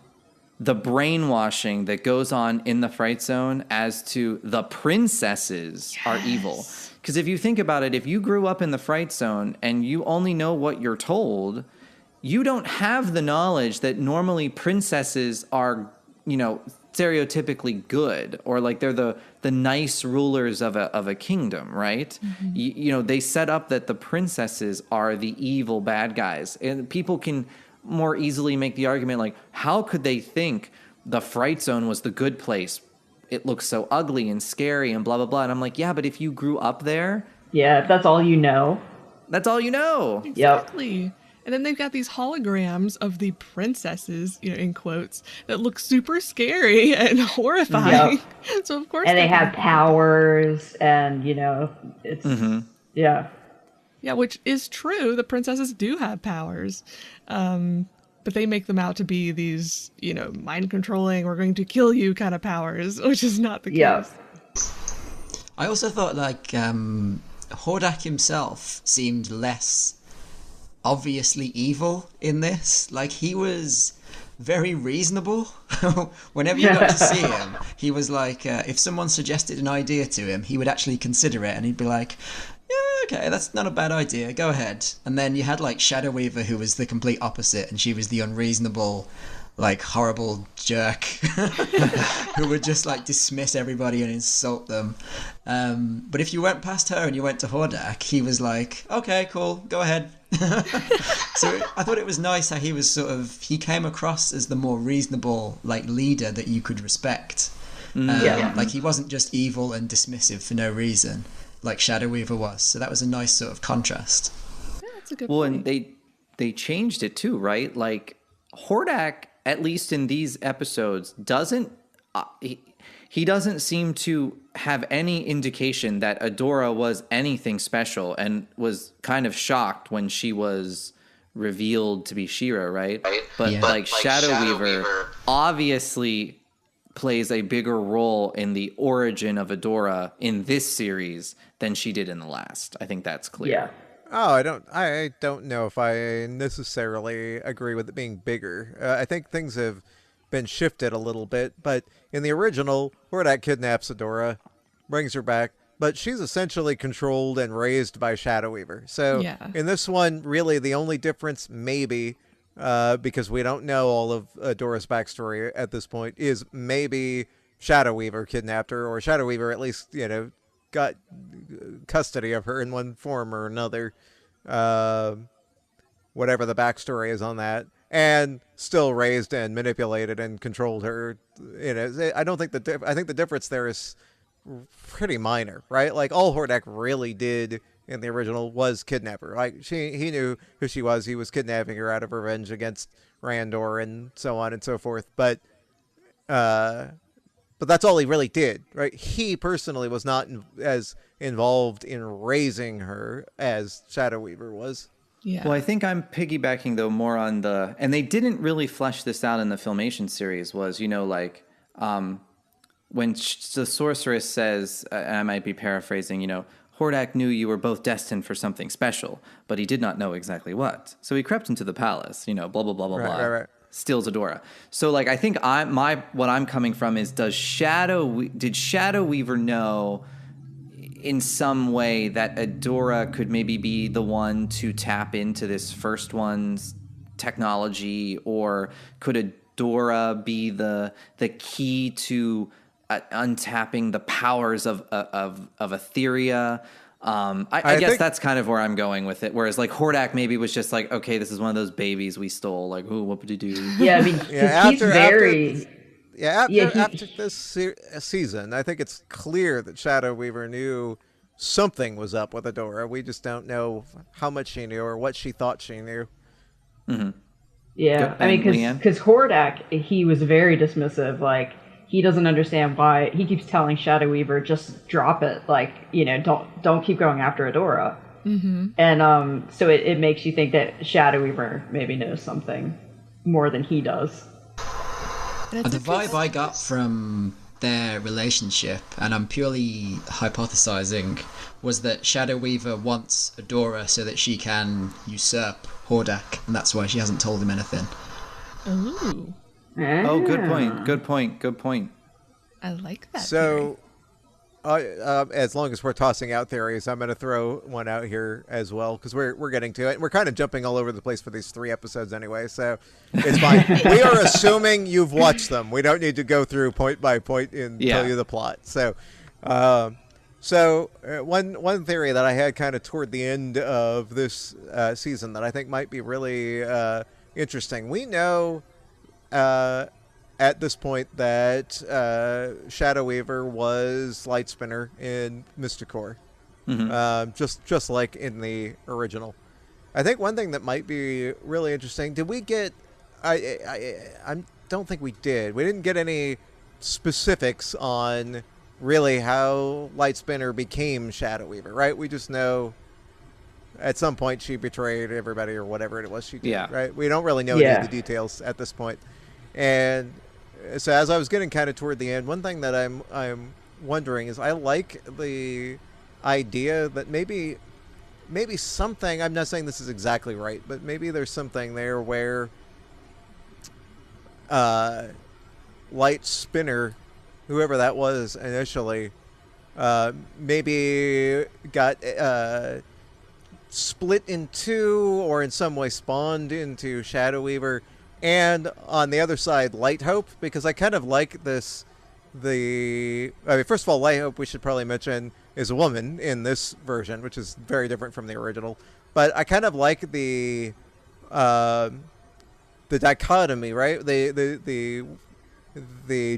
the brainwashing that goes on in the Fright Zone as to the princesses are evil. Because if you think about it, if you grew up in the Fright Zone and you only know what you're told, you don't have the knowledge that normally princesses are, you know, stereotypically good, or like they're the nice rulers of a kingdom, right? Mm-hmm. You know, they set up that the princesses are the evil bad guys, and people can more easily make the argument like, how could they think the Fright Zone was the good place? It looks so ugly and scary and blah, blah, blah. And I'm like, yeah, but if you grew up there. Yeah, if that's all you know. That's all you know. Exactly. Yep. And then they've got these holograms of the princesses, you know, in quotes, that look super scary and horrifying. Yep. So, of course. And they have powers and, you know, it's, yeah. Yeah, which is true. The princesses do have powers. But they make them out to be these, you know, mind controlling, we're going to kill you kind of powers, which is not the case. I also thought like Hordak himself seemed less obviously evil in this. Like he was very reasonable. Whenever you got to see him, he was like, if someone suggested an idea to him, he would actually consider it, and he'd be like, okay, that's not a bad idea, go ahead. And then you had like Shadow Weaver, who was the complete opposite, and she was the unreasonable, like horrible jerk who would just like dismiss everybody and insult them. But if you went past her and you went to Hordak, he was like, okay, cool, go ahead. So I thought it was nice how he came across as the more reasonable like leader that you could respect. Like he wasn't just evil and dismissive for no reason like Shadow Weaver was. So that was a nice sort of contrast. Yeah, that's a good point. And they changed it too, right? Like Hordak, at least in these episodes, doesn't he doesn't seem to have any indication that Adora was anything special, and was kind of shocked when she was revealed to be She-Ra, right? But like Shadow Weaver obviously plays a bigger role in the origin of Adora in this series than she did in the last. I think that's clear. Yeah. Oh, I don't know if I necessarily agree with it being bigger. I think things have been shifted a little bit, but in the original, Hordak kidnaps Adora, brings her back, but she's essentially controlled and raised by Shadow Weaver. So in this one, really the only difference maybe, because we don't know all of Adora's backstory at this point, is maybe Shadow Weaver kidnapped her, or Shadow Weaver at least, you know, got custody of her in one form or another, whatever the backstory is on that, and still raised and manipulated and controlled her. You know, I don't think I think the difference there is pretty minor, right? Like all Hordak really did in the original was kidnap her. Like he knew who she was. He was kidnapping her out of revenge against Randor and so on and so forth. But that's all he really did, right? He personally was not as involved in raising her as Shadow Weaver was. Yeah. Well, I think I'm piggybacking though more on and they didn't really flesh this out in the Filmation series, was, you know, like when the sorceress says, and I might be paraphrasing, you know, Hordak knew you were both destined for something special, but he did not know exactly what. So he crept into the palace, you know, blah, blah, blah, blah, blah. Right. Steals Adora. So like, I think what I'm coming from is, did Shadow Weaver know in some way that Adora could maybe be the one to tap into this first one's technology, or could Adora be the key to untapping the powers of Etheria? I guess that's kind of where I'm going with it. Whereas like Hordak maybe was just like, okay, this is one of those babies we stole. Like, ooh, what would you do? Yeah, I mean, he's very... After this season, I think it's clear that Shadow Weaver knew something was up with Adora. We just don't know how much she knew or what she thought she knew. Mm-hmm. Yeah, I mean, Leanne? because Hordak, he was very dismissive. Like, he doesn't understand why he keeps telling Shadow Weaver, just drop it. Like, don't keep going after Adora. Mm-hmm. And so it makes you think that Shadow Weaver maybe knows something more than he does. The vibe I got from their relationship, and I'm purely hypothesizing, was that Shadow Weaver wants Adora so that she can usurp Hordak, and that's why she hasn't told him anything. Ooh. Oh, good point. Good point. Good point. I like that. So, as long as we're tossing out theories, I'm going to throw one out here as well, because we're getting to it. We're kind of jumping all over the place for these 3 episodes anyway, so it's fine. We are assuming you've watched them. We don't need to go through point by point and tell you the plot. So, one theory that I had kind of toward the end of this season that I think might be really interesting. We know at this point that Shadow Weaver was Light Spinner in Mysticor, just like in the original. I think one thing that might be really interesting. Did we get? I don't think we did. We didn't get any specifics on really how Light Spinner became Shadow Weaver, right? We just know at some point she betrayed everybody or whatever it was she did, right? We don't really know any of the details at this point. And so as I was getting kind of toward the end, one thing that I'm wondering is I like the idea that maybe something, I'm not saying this is exactly right, but maybe there's something there where Light Spinner, whoever that was initially, maybe got split in two or in some way spawned into Shadow Weaver, and on the other side, Light Hope, because I kind of like this. First of all, Light Hope, we should probably mention, is a woman in this version, which is very different from the original. But I kind of like the dichotomy, right? The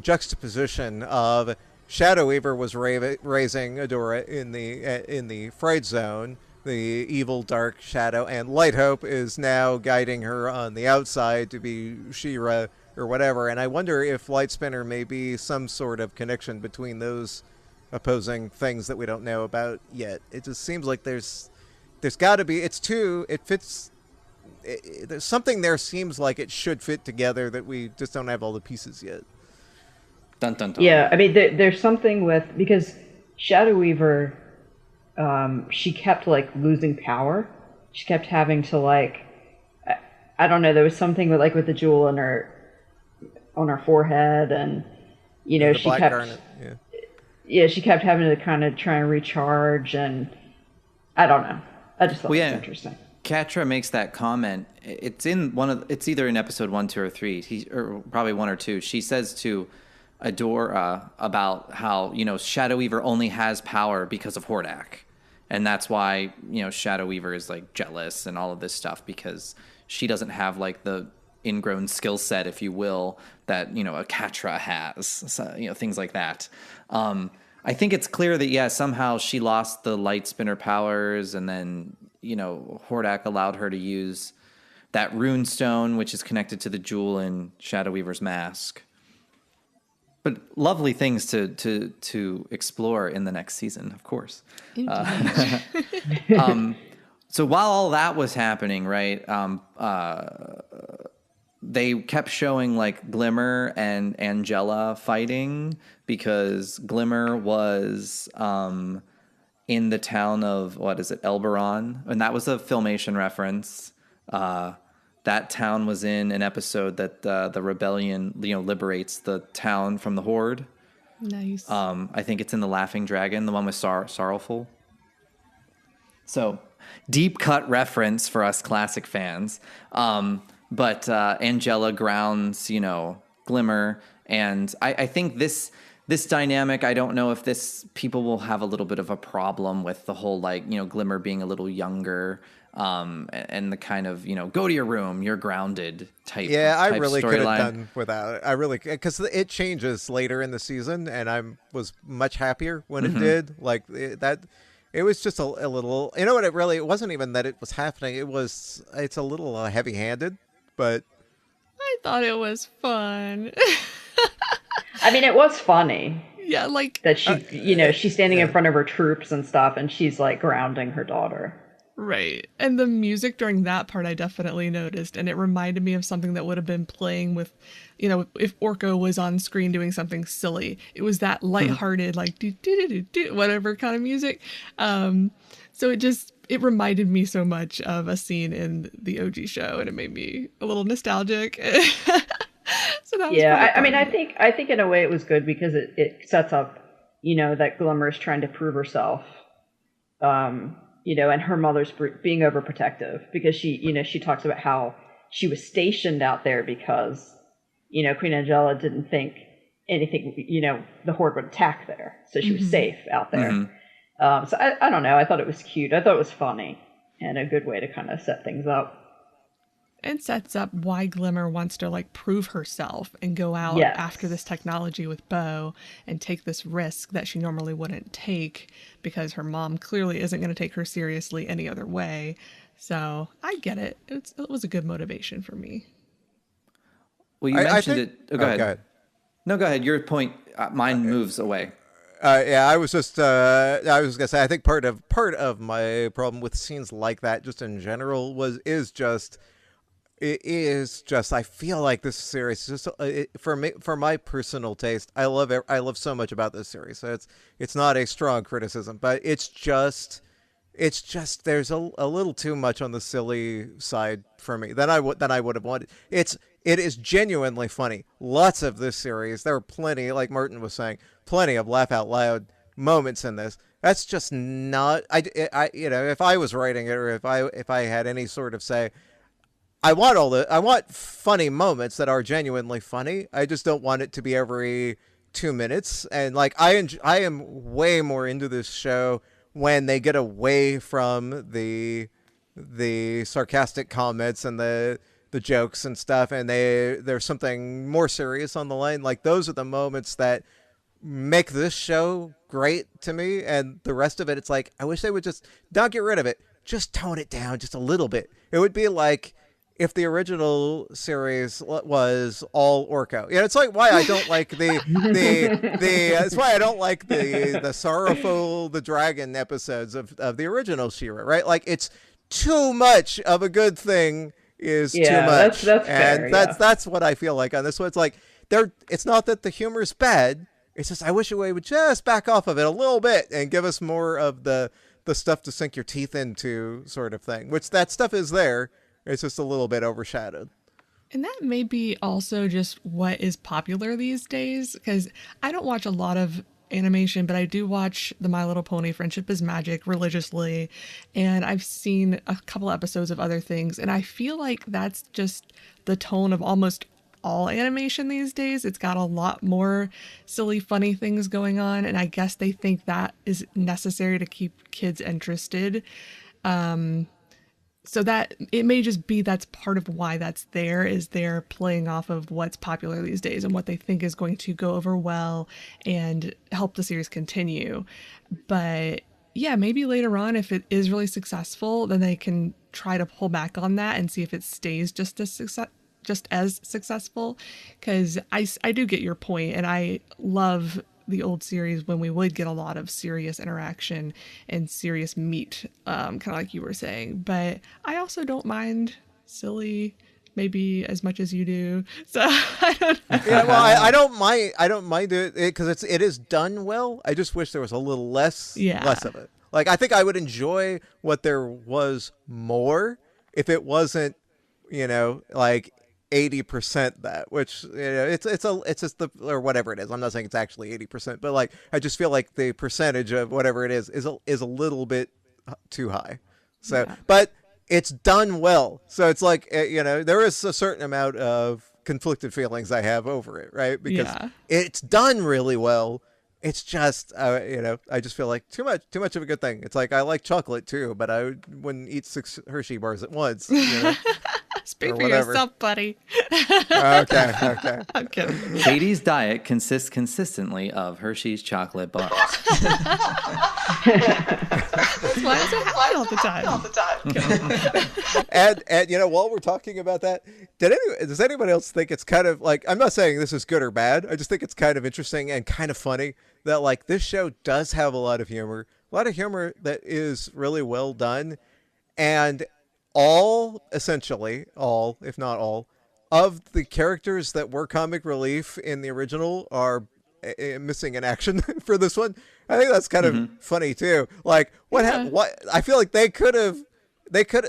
juxtaposition of Shadow Weaver was raising Adora in the Fright Zone, the evil dark shadow, and Light Hope is now guiding her on the outside to be She-Ra or whatever. And I wonder if Light Spinner may be some sort of connection between those opposing things that we don't know about yet. It just seems like there's got to be. It fits. There's something there seems like it should fit together that we just don't have all the pieces yet. Dun, dun, dun. Yeah, I mean, there's something because Shadow Weaver, she kept losing power. She kept having to I don't know. There was something with the jewel on her forehead, and she kept garnet, she kept having to kind of try and recharge, and I don't know. I just thought it was interesting. Katra makes that comment. It's in it's either in episode 1, 2, or 3. Or probably 1 or 2. She says to Adora about how Shadow Weaver only has power because of Hordak, and that's why Shadow Weaver is jealous and all of this stuff, because she doesn't have the ingrown skill set, if you will, that a Katra has. So, things like that. I think it's clear that somehow she lost the Light Spinner powers, and then Hordak allowed her to use that rune stone, which is connected to the jewel in Shadow Weaver's mask. But lovely things to explore in the next season, of course. So while all that was happening, right, they kept showing Glimmer and Angela fighting, because Glimmer was in the town of, Elberon, and that was a Filmation reference. That town was in an episode that the rebellion, liberates the town from the Horde. Nice. I think it's in the Laughing Dragon, the one with Sorrowful. So, deep cut reference for us classic fans. But Angela grounds, Glimmer, and I think this dynamic, I don't know if people will have a little bit of a problem with the whole Glimmer being a little younger. And the kind of go to your room, you're grounded type. Yeah, I really could have storyline. done without it. I really, because it changes later in the season, and I was much happier when it did. It was just a little. You know what? It wasn't even that it was happening. It's a little heavy-handed, but I thought it was fun. I mean, it was funny Yeah, like that she's standing in front of her troops and stuff, and she's like grounding her daughter. right. And the music during that part I definitely noticed, and it reminded me of something that would have been playing with, if Orko was on screen doing something silly. It was that lighthearted, like do do do do do whatever kind of music. So it reminded me so much of a scene in the OG show, and it made me a little nostalgic. So that was I mean, I think in a way it was good because it sets up, that Glimmer's trying to prove herself, and her mother's being overprotective because she talks about how she was stationed out there because, Queen Angela didn't think anything, the Horde would attack there. So she was safe out there. So I don't know. I thought it was cute. I thought it was funny and a good way to kind of set things up. And sets up why Glimmer wants to like prove herself and go out after this technology with Bo and take this risk that she normally wouldn't take because her mom clearly isn't going to take her seriously any other way. So I get it. It was a good motivation for me. Well, you mentioned it. Oh, go ahead. No, go ahead. Your point. Mine moves away. I was just I was gonna say I think part of my problem with scenes like that just in general is just I feel like this series is just for my personal taste. I love so much about this series. So it's not a strong criticism, but it's just there's a little too much on the silly side for me than I would have wanted. It is genuinely funny. Lots of this series. There are plenty, like Martin was saying, plenty of laugh out loud moments in this. That's just not if I was writing it or if I had any sort of say, I want funny moments that are genuinely funny. I just don't want it to be every 2 minutes. And like I am way more into this show when they get away from the sarcastic comments and the jokes and stuff, and there's something more serious on the line. Like those are the moments that make this show great to me, and the rest of it, it's like I wish they would just not get rid of it, just tone it down just a little bit. It would be like if the original series was all Orko. It's like why I don't like it's why I don't like the sorrowful the dragon episodes of the original She-Ra, right? Like it's too much of a good thing is too much. That's and fair, that's what I feel like on this one. It's like it's not that the humor is bad. It's just I wish we would just back off of it a little bit and give us more of the stuff to sink your teeth into sort of thing, which that stuff is there. It's just a little bit overshadowed. And that may be also just what is popular these days, because I don't watch a lot of animation, but I do watch the My Little Pony Friendship is Magic religiously, and I've seen a couple episodes of other things, and I feel like that's just the tone of almost all animation these days. It's got a lot more silly, funny things going on, and I guess they think that is necessary to keep kids interested. So that it may just be that's part of why that's there, is they're playing off of what's popular these days and what they think is going to go over well and help the series continue. But yeah, maybe later on, if it is really successful, then they can try to pull back on that and see if it stays just as successful. Because I do get your point, and I love the old series when we would get a lot of serious interaction and serious meat, kind of like you were saying. But I also don't mind silly maybe as much as you do. So I don't know. Yeah, well, I don't mind it because it is done well. I just wish there was a little less of it. Like I think I would enjoy what there was more if it wasn't, like 80% that, which it's just the or whatever it is. I'm not saying it's actually 80%, but like I just feel like the percentage of whatever it is a little bit too high. So, but it's done well. So it's like there is a certain amount of conflicted feelings I have over it, right? Because it's done really well. It's just I just feel like too much of a good thing. It's like I like chocolate too, but I wouldn't eat 6 Hershey bars at once. Speak or for whatever. yourself, buddy. Okay. I'm kidding. Katie's diet consists consistently of Hershey's chocolate bars. That's why I'm so happy all the time. And you know, while we're talking about that, does anybody else think it's kind of like, I'm not saying this is good or bad, I just think it's kind of interesting and kind of funny that like this show does have a lot of humor that is really well done, and essentially all, if not all, of the characters that were comic relief in the original are missing in action for this one. I think that's kind of funny too. Like what I feel like they could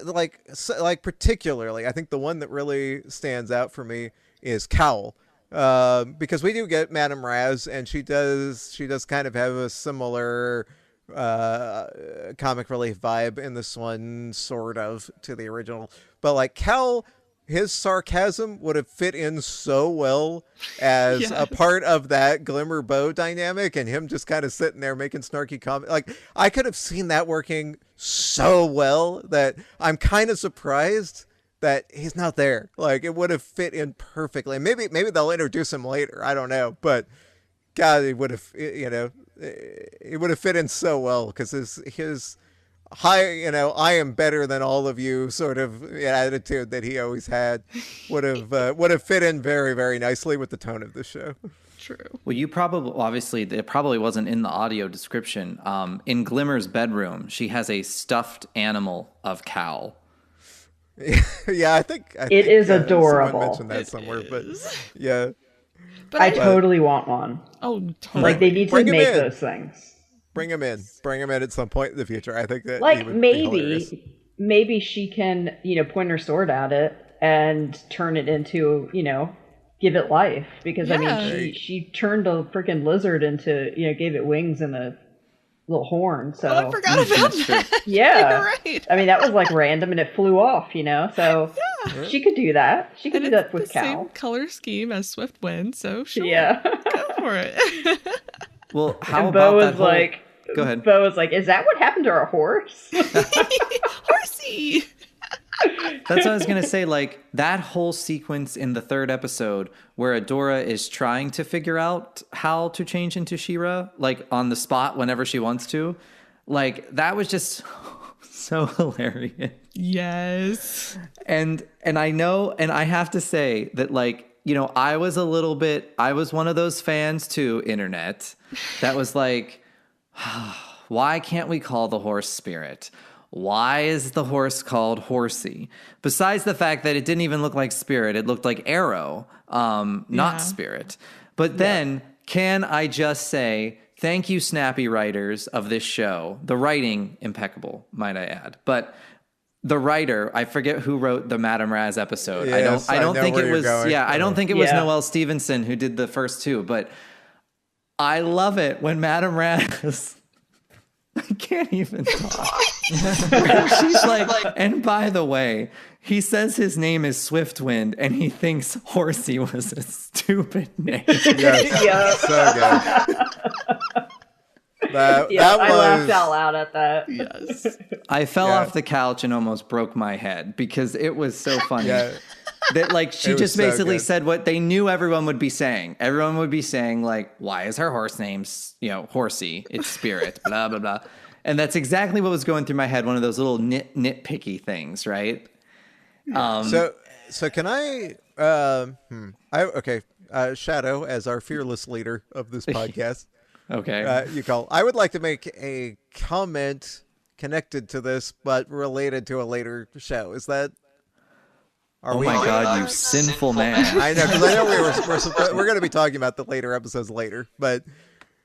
like particularly, I think the one that really stands out for me is Cowl. Because we do get Madame Razz, and she does kind of have a similar comic relief vibe in this one, sort of, to the original. But like Cowl, his sarcasm would have fit in so well as a part of that Glimmer Bow dynamic, and him just kind of sitting there making snarky comments. Like, I could have seen that working so well that I'm kind of surprised that he's not there. Like, it would have fit in perfectly. Maybe they'll introduce him later. I don't know, but God, it would have, it would have fit in so well, because his high, I am better than all of you sort of attitude that he always had would have fit in very, very nicely with the tone of the show. True. Well, obviously, it probably wasn't in the audio description. In Glimmer's bedroom, she has a stuffed animal of Cowl. Yeah, I think it is adorable. Someone mentioned that somewhere, but yeah. But I totally want one. Oh, totally. Like, they need to Bring him make in. those things. Bring him in at some point in the future. I think that Like, he would be hilarious. maybe she can, point her sword at it and turn it into, give it life. Because, I mean, she turned a freaking lizard into, gave it wings and a little horn. So I forgot about that. Yeah. You're right. I mean, that was like random and it flew off, so she could do that. She could do that with the Cowl. same color scheme as Swiftwind, so sure. Yeah. Go for it. Well, how And Bo about that was whole... like, Go ahead. Bo was like, is that what happened to our horse? Horsey. That's what I was going to say. Like, that whole sequence in the third episode where Adora is trying to figure out how to change into She-Ra, like, on the spot whenever she wants to. Like, that was just so hilarious. Yes. And I know, and I have to say that, like, I was one of those fans too, internet, that was like, why can't we call the horse Spirit? Why is the horse called Horsey? Besides the fact that it didn't even look like Spirit, it looked like Arrow, not Spirit. But then, can I just say, thank you, snappy writers of this show. The writing, impeccable, might I add. But the writer, I forget who wrote the Madame Razz episode. Yes, I don't think it was. going. Yeah, I don't think it was Noelle Stevenson who did the first two. But I love it when Madame Razz. I can't even talk. She's like, and by the way, he says his name is Swiftwind, and he thinks Horsey was a stupid name. Yes, so good. That I was... laughed out loud at that. Yes. I fell off the couch and almost broke my head because it was so funny. That, like, she just so basically good. said what they knew everyone would be saying. Everyone would be saying, like, why is her horse named, Horsey? It's Spirit, blah, blah, blah. And that's exactly what was going through my head. One of those little nitpicky things, right? So can I okay, Shadow, as our fearless leader of this podcast. Okay. I would like to make a comment connected to this, but related to a later show. Is that... Oh my God, you sinful man. I know, because I know we're going to be talking about the later episodes later, but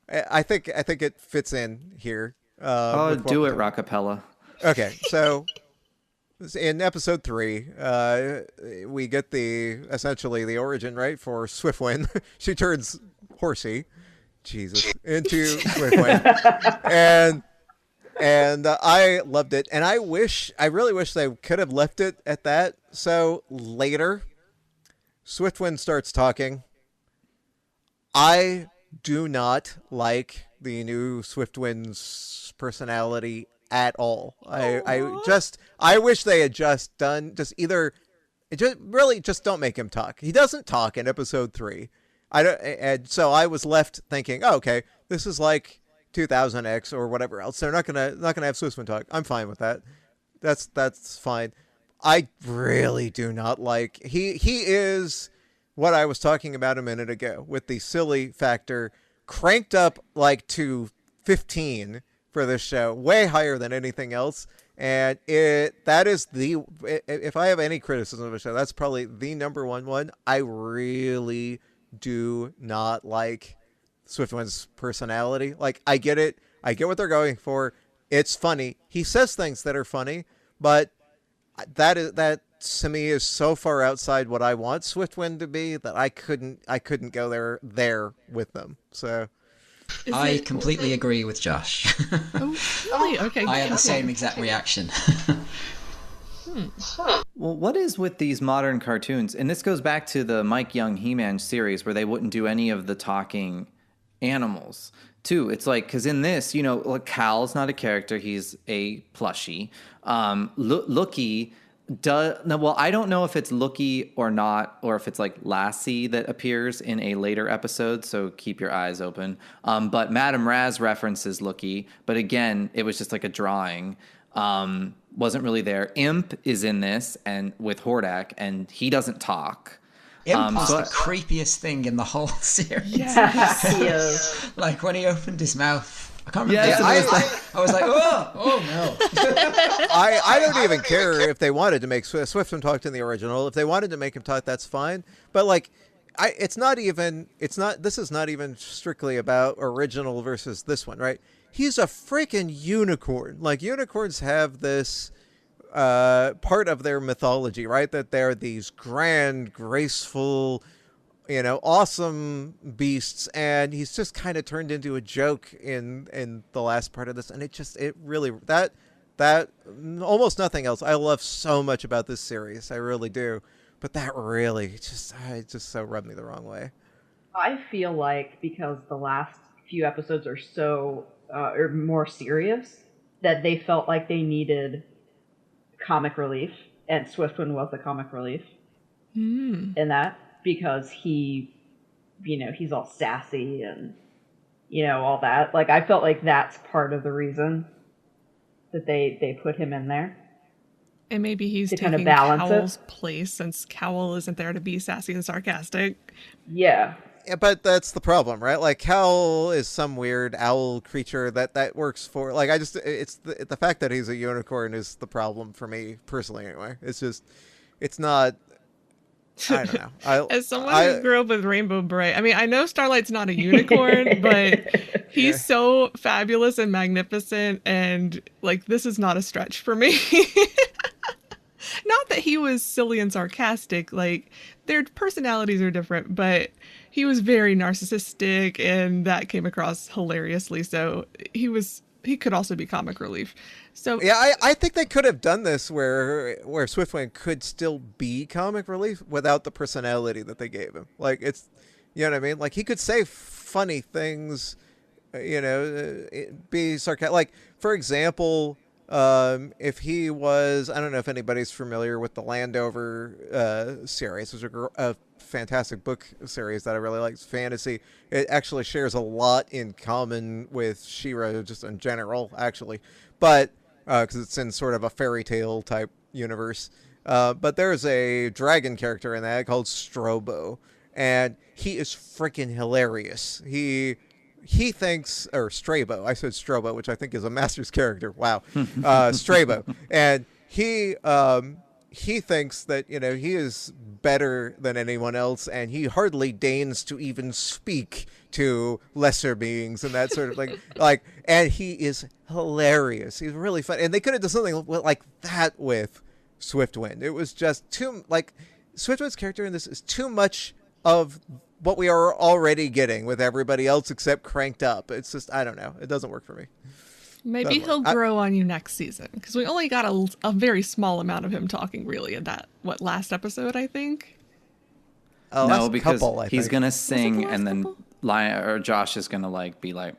I think it fits in here. Do it, Rockapella. Okay, so in episode 3, we get essentially the origin, right, for Swiftwind. She turns Horsey, Jesus, into Swiftwind, and I loved it, and I really wish they could have left it at that. So later, Swiftwind starts talking. I do not like the new Swiftwind's personality at all. I wish they had just either just don't make him talk. He doesn't talk in episode 3. I don't, and so I was left thinking, oh, okay, this is like 2000X or whatever else. They're not gonna have Swiftwind talk. I'm fine with that. That's fine. I really do not like he is what I was talking about a minute ago with the silly factor cranked up like to 15 for this show, way higher than anything else. And that is if I have any criticism of a show, that's probably the number one. I really do not like Swiftwind's personality. Like, I get it. I get what they're going for. It's funny. He says things that are funny, but that to me is so far outside what I want Swiftwind to be that I couldn't go there with them. So I completely agree with Josh. Oh, really? Okay. I had the same exact reaction. Well, what is with these modern cartoons? And this goes back to the Mike Young He-Man series where they wouldn't do any of the talking animals too. It's like, because in this, like Cal's not a character, he's a plushie. Lookie well, I don't know if it's Lookie or not, or if it's like Lassie that appears in a later episode, so keep your eyes open. But Madame Razz references Lookie, but again, it was just like a drawing. Wasn't really there. Imp is in this and with Hordak, and he doesn't talk. Imp was the creepiest thing in the whole series. Yes, he is. Like when he opened his mouth. I can't remember. Yes, I was like, oh no. I don't even care if they wanted to make Swiftwind talk in the original. If they wanted to make him talk, that's fine. But like, this is not even strictly about original versus this one, right? He's a freaking unicorn. Like, unicorns have this part of their mythology, right? That they're these grand, graceful, awesome beasts, and he's just kind of turned into a joke in the last part of this, and it really that almost nothing else I love so much about this series, I really do, but that really just so rubbed me the wrong way. I feel like because the last few episodes are so or more serious, that they felt like they needed comic relief, and Swiftwind was the comic relief in that. Because he's all sassy and, all that. Like, I felt like that's part of the reason that they put him in there. And maybe he's to taking kind of balance Cowell's it. place, since Cowell isn't there to be sassy and sarcastic. Yeah. Yeah, but that's the problem, right? Like, Cal is some weird owl creature that works for, like, it's the fact that he's a unicorn is the problem for me personally anyway. It's not, I don't know. As someone who grew up with Rainbow Bright, I mean, I know Starlight's not a unicorn, but he's so fabulous and magnificent, and like, this is not a stretch for me. Not that he was silly and sarcastic, like, their personalities are different, but he was very narcissistic, and that came across hilariously. So he could also be comic relief. So yeah, I think they could have done this where Swiftwind could still be comic relief without the personality that they gave him. Like, it's, you know what I mean? Like, he could say funny things, be sarcastic. Like, for example, if he was, I don't know if anybody's familiar with the Landover series, which is a fantastic book series that I really like. It's fantasy. It actually shares a lot in common with She-Ra just in general, actually. But because it's in sort of a fairy tale type universe. But there's a dragon character in that called Strobo, and he is freaking hilarious. He thinks, or Strabo, I said Strobo, which I think is a Masters character. Wow. Strabo. And he thinks that, he is better than anyone else, and he hardly deigns to even speak to lesser beings and that sort of thing. And he is hilarious. He's really fun. And they could have done something like that with Swiftwind. It was just too, Swiftwind's character in this is too much of what we are already getting with everybody else except cranked up. It's just, I don't know. It doesn't work for me. maybe he'll grow on you next season, because we only got a very small amount of him talking really in that, last episode, I think? No, because couple, he's going to sing, and then couple? Josh is going to be like,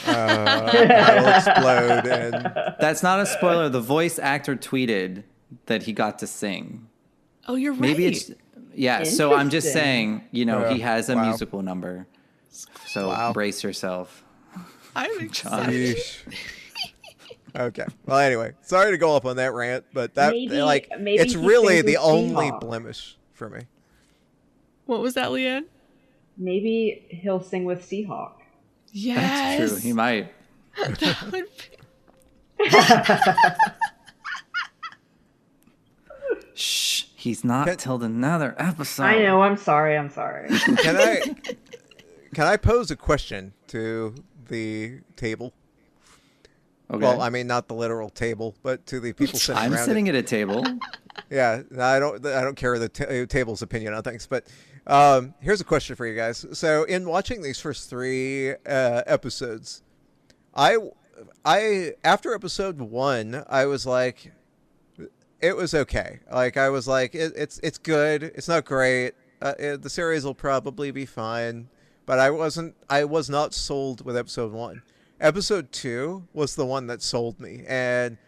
I'll explode. And That's not a spoiler. The voice actor tweeted that he got to sing. Oh, you're right. Maybe it's yeah. So I'm just Interesting. saying, you know, he has a Wow. musical number. So Wow. brace yourself. I'm excited. Yeesh. Okay. Well, anyway, sorry to go up on that rant, but that Maybe it's he really sings the with only Seahawk. blemish for me. What was that, Leanne? Maybe he'll sing with Seahawk. Yes. That's true. He might. That would be- Shh. He's not till another episode. I know. I'm sorry. Can I pose a question to the table? Okay. Well, I mean not the literal table, but to the people sitting I'm around sitting it. at a table. Yeah, no, I don't care the table's opinion on things, but here's a question for you guys. So, in watching these first 3 episodes, I after episode 1, I was like, it was okay. Like I was like, it's good. It's not great. The series will probably be fine, but I was not sold with episode 1. Episode 2 was the one that sold me, and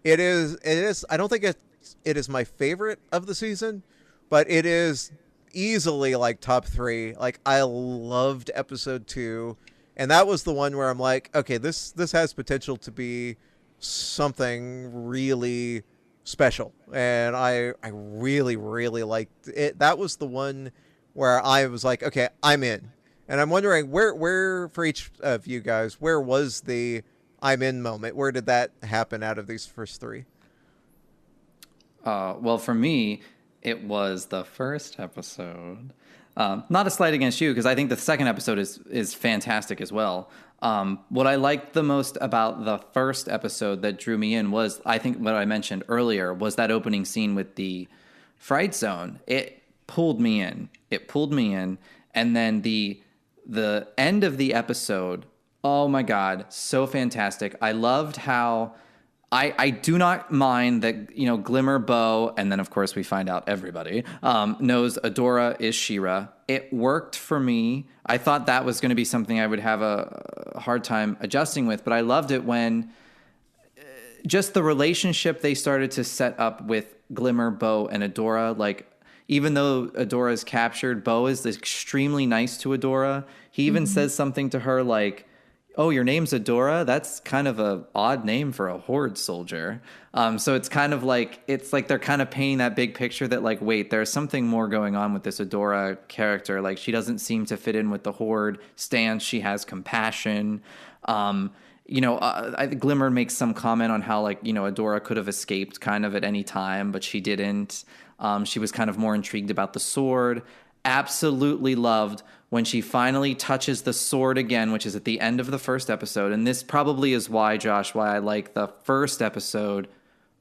it is. I don't think it is my favorite of the season, but it is easily like top 3. Like I loved episode 2, and that was the one where I'm like, okay, this has potential to be something really special, and I really liked it. That was the one where I was like, okay, I'm in. And I'm wondering where for each of you guys, where was the I'm in moment? Where did that happen out of these first 3? Well, for me, it was the first episode. Not a slight against you, because I think the second episode is fantastic as well. What I liked the most about the first episode that drew me in was, I think what I mentioned earlier, was that opening scene with the Fright Zone. It pulled me in. And then the end of the episode, oh my God, so fantastic. I loved how I do not mind that, you know, Glimmer, Bo, and then of course we find out everybody knows Adora is She-Ra. It worked for me. I thought that was going to be something I would have a hard time adjusting with, but I loved it when just the relationship they started to set up with Glimmer, Bo, and Adora. Like, even though Adora is captured, Bo is extremely nice to Adora. He even says something to her like, oh, your name's Adora? That's kind of a odd name for a Horde soldier. So it's kind of like, it's like they're kind of painting that big picture that like, wait, there's something more going on with this Adora character. Like, she doesn't seem to fit in with the Horde stance. She has compassion. You know, Glimmer makes some comment on how, like, you know, Adora could have escaped kind of at any time, but she didn't. She was kind of more intrigued about the sword. Absolutely loved when she finally touches the sword again, which is at the end of the first episode. And this probably is why, Josh, why I like the first episode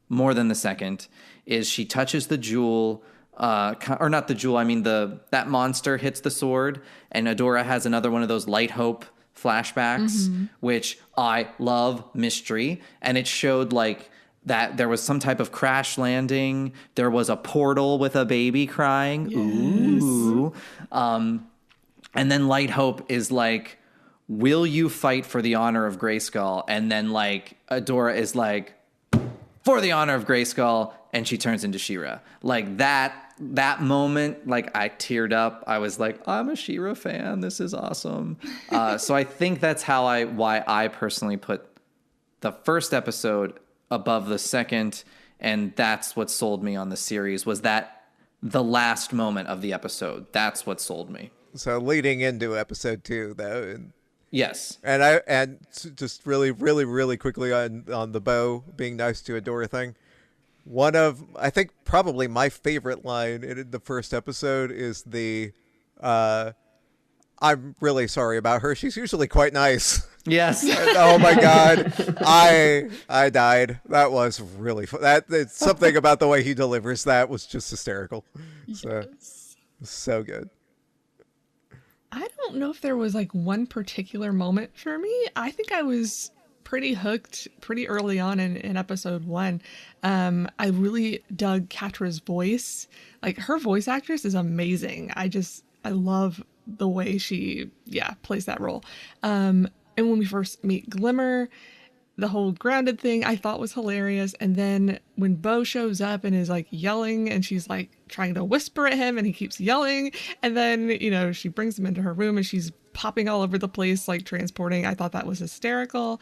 more than the second, is she touches the jewel, or not the jewel, I mean that monster hits the sword, and Adora has another one of those Light Hope flashbacks, which I love mystery. And it showed like that there was some type of crash landing. There was a portal with a baby crying. Yes. Ooh. And then Light Hope is like, will you fight for the honor of Grayskull? And then like Adora is like, for the honor of Grayskull, and she turns into She-Ra. Like that moment, like I teared up. I was like, I'm a She-Ra fan. This is awesome. So I think that's why I personally put the first episode above the second, and that's what sold me on the series, was that the last moment of the episode. That's what sold me. So leading into episode 2, though. Yes. And just really quickly on the Bo being nice to Adora thing. One of, I think, probably my favorite line in the first episode is the, I'm really sorry about her. She's usually quite nice. Yes. Oh my God. I died. That was really fun. It's something about the way he delivers that was just hysterical. So good. I don't know if there was like one particular moment for me. I think I was pretty hooked pretty early on in episode 1. I really dug Katra's voice. Like, her voice actress is amazing. I love the way she plays that role. And when we first meet Glimmer, the whole grounded thing I thought was hilarious. And then when Bo shows up and is like yelling and she's like trying to whisper at him and he keeps yelling. And then, you know, she brings him into her room and she's popping all over the place, like transporting. I thought that was hysterical.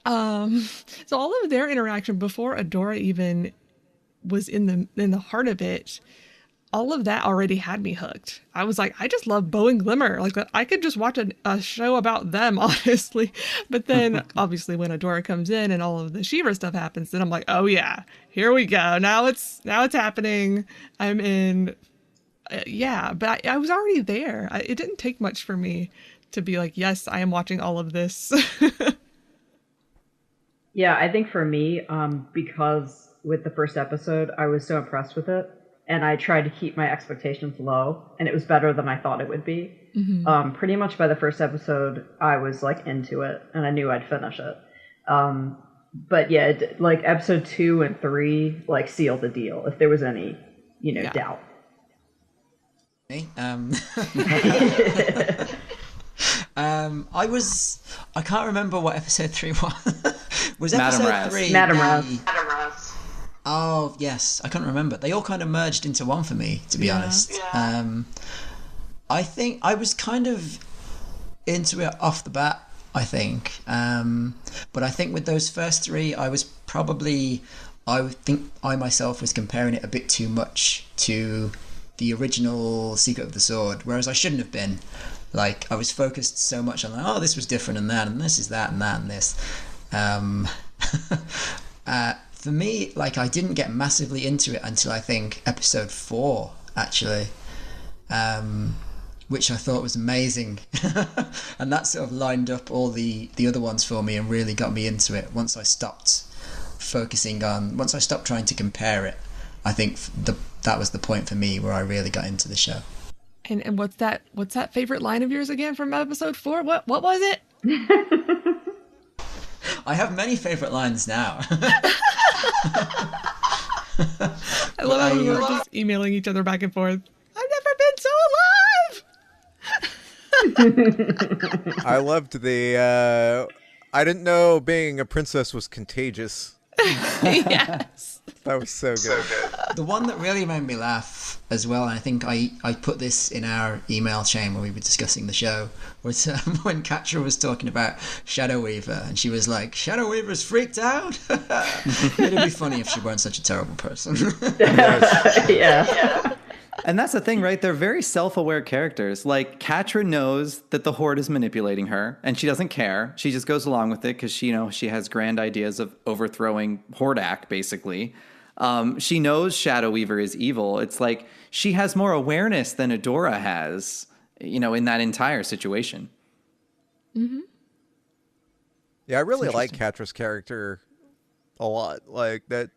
So all of their interaction before Adora even was in the heart of it, all of that already had me hooked. I was like, I just love Bo and Glimmer. Like, I could just watch a show about them, honestly. But then, obviously, when Adora comes in and all of the She-Ra stuff happens, then I'm like, oh yeah, here we go. Now it's happening. I'm in. Yeah, but I was already there. It didn't take much for me to be like, yes, I am watching all of this. Yeah, I think for me, because with the first episode, I was so impressed with it, and I tried to keep my expectations low, and it was better than I thought it would be. Mm-hmm. Pretty much by the first episode, I was like into it, and I knew I'd finish it. But yeah, like episode 2 and 3, like sealed the deal. If there was any, doubt. I can't remember what episode 3 was. Was Madam episode Razz. 3 Madam Razz. Oh yes, I can't remember. They all kind of merged into one for me, to be honest. Yeah. I think I was kind of into it off the bat, I think. But I think with those first 3, I think I myself was comparing it a bit too much to the original Secret of the Sword, whereas I shouldn't have been. Like, I was focused so much on, like, oh, this was different and that, and this is that and that and this. For me, like, I didn't get massively into it until I think episode 4, actually, which I thought was amazing. And that sort of lined up all the other ones for me and really got me into it once I stopped trying to compare it. I think that was the point for me where I really got into the show. And what's that favorite line of yours again from episode 4? What was it? I have many favorite lines now. I love how we were just emailing each other back and forth. I've never been so alive. I loved the I didn't know being a princess was contagious. Yes. That was so good. The one that really made me laugh as well, and I think I put this in our email chain when we were discussing the show, was when Katra was talking about Shadow Weaver, and she was like, Shadow Weaver's freaked out? It'd be funny if she weren't such a terrible person. Yeah. And that's the thing, right? They're very self-aware characters. Like, Katra knows that the Horde is manipulating her, and she doesn't care. She just goes along with it because she has grand ideas of overthrowing Hordak, basically. She knows Shadow Weaver is evil. It's like she has more awareness than Adora has, in that entire situation. Mm-hmm. Yeah, I really like Katra's character a lot. Like, I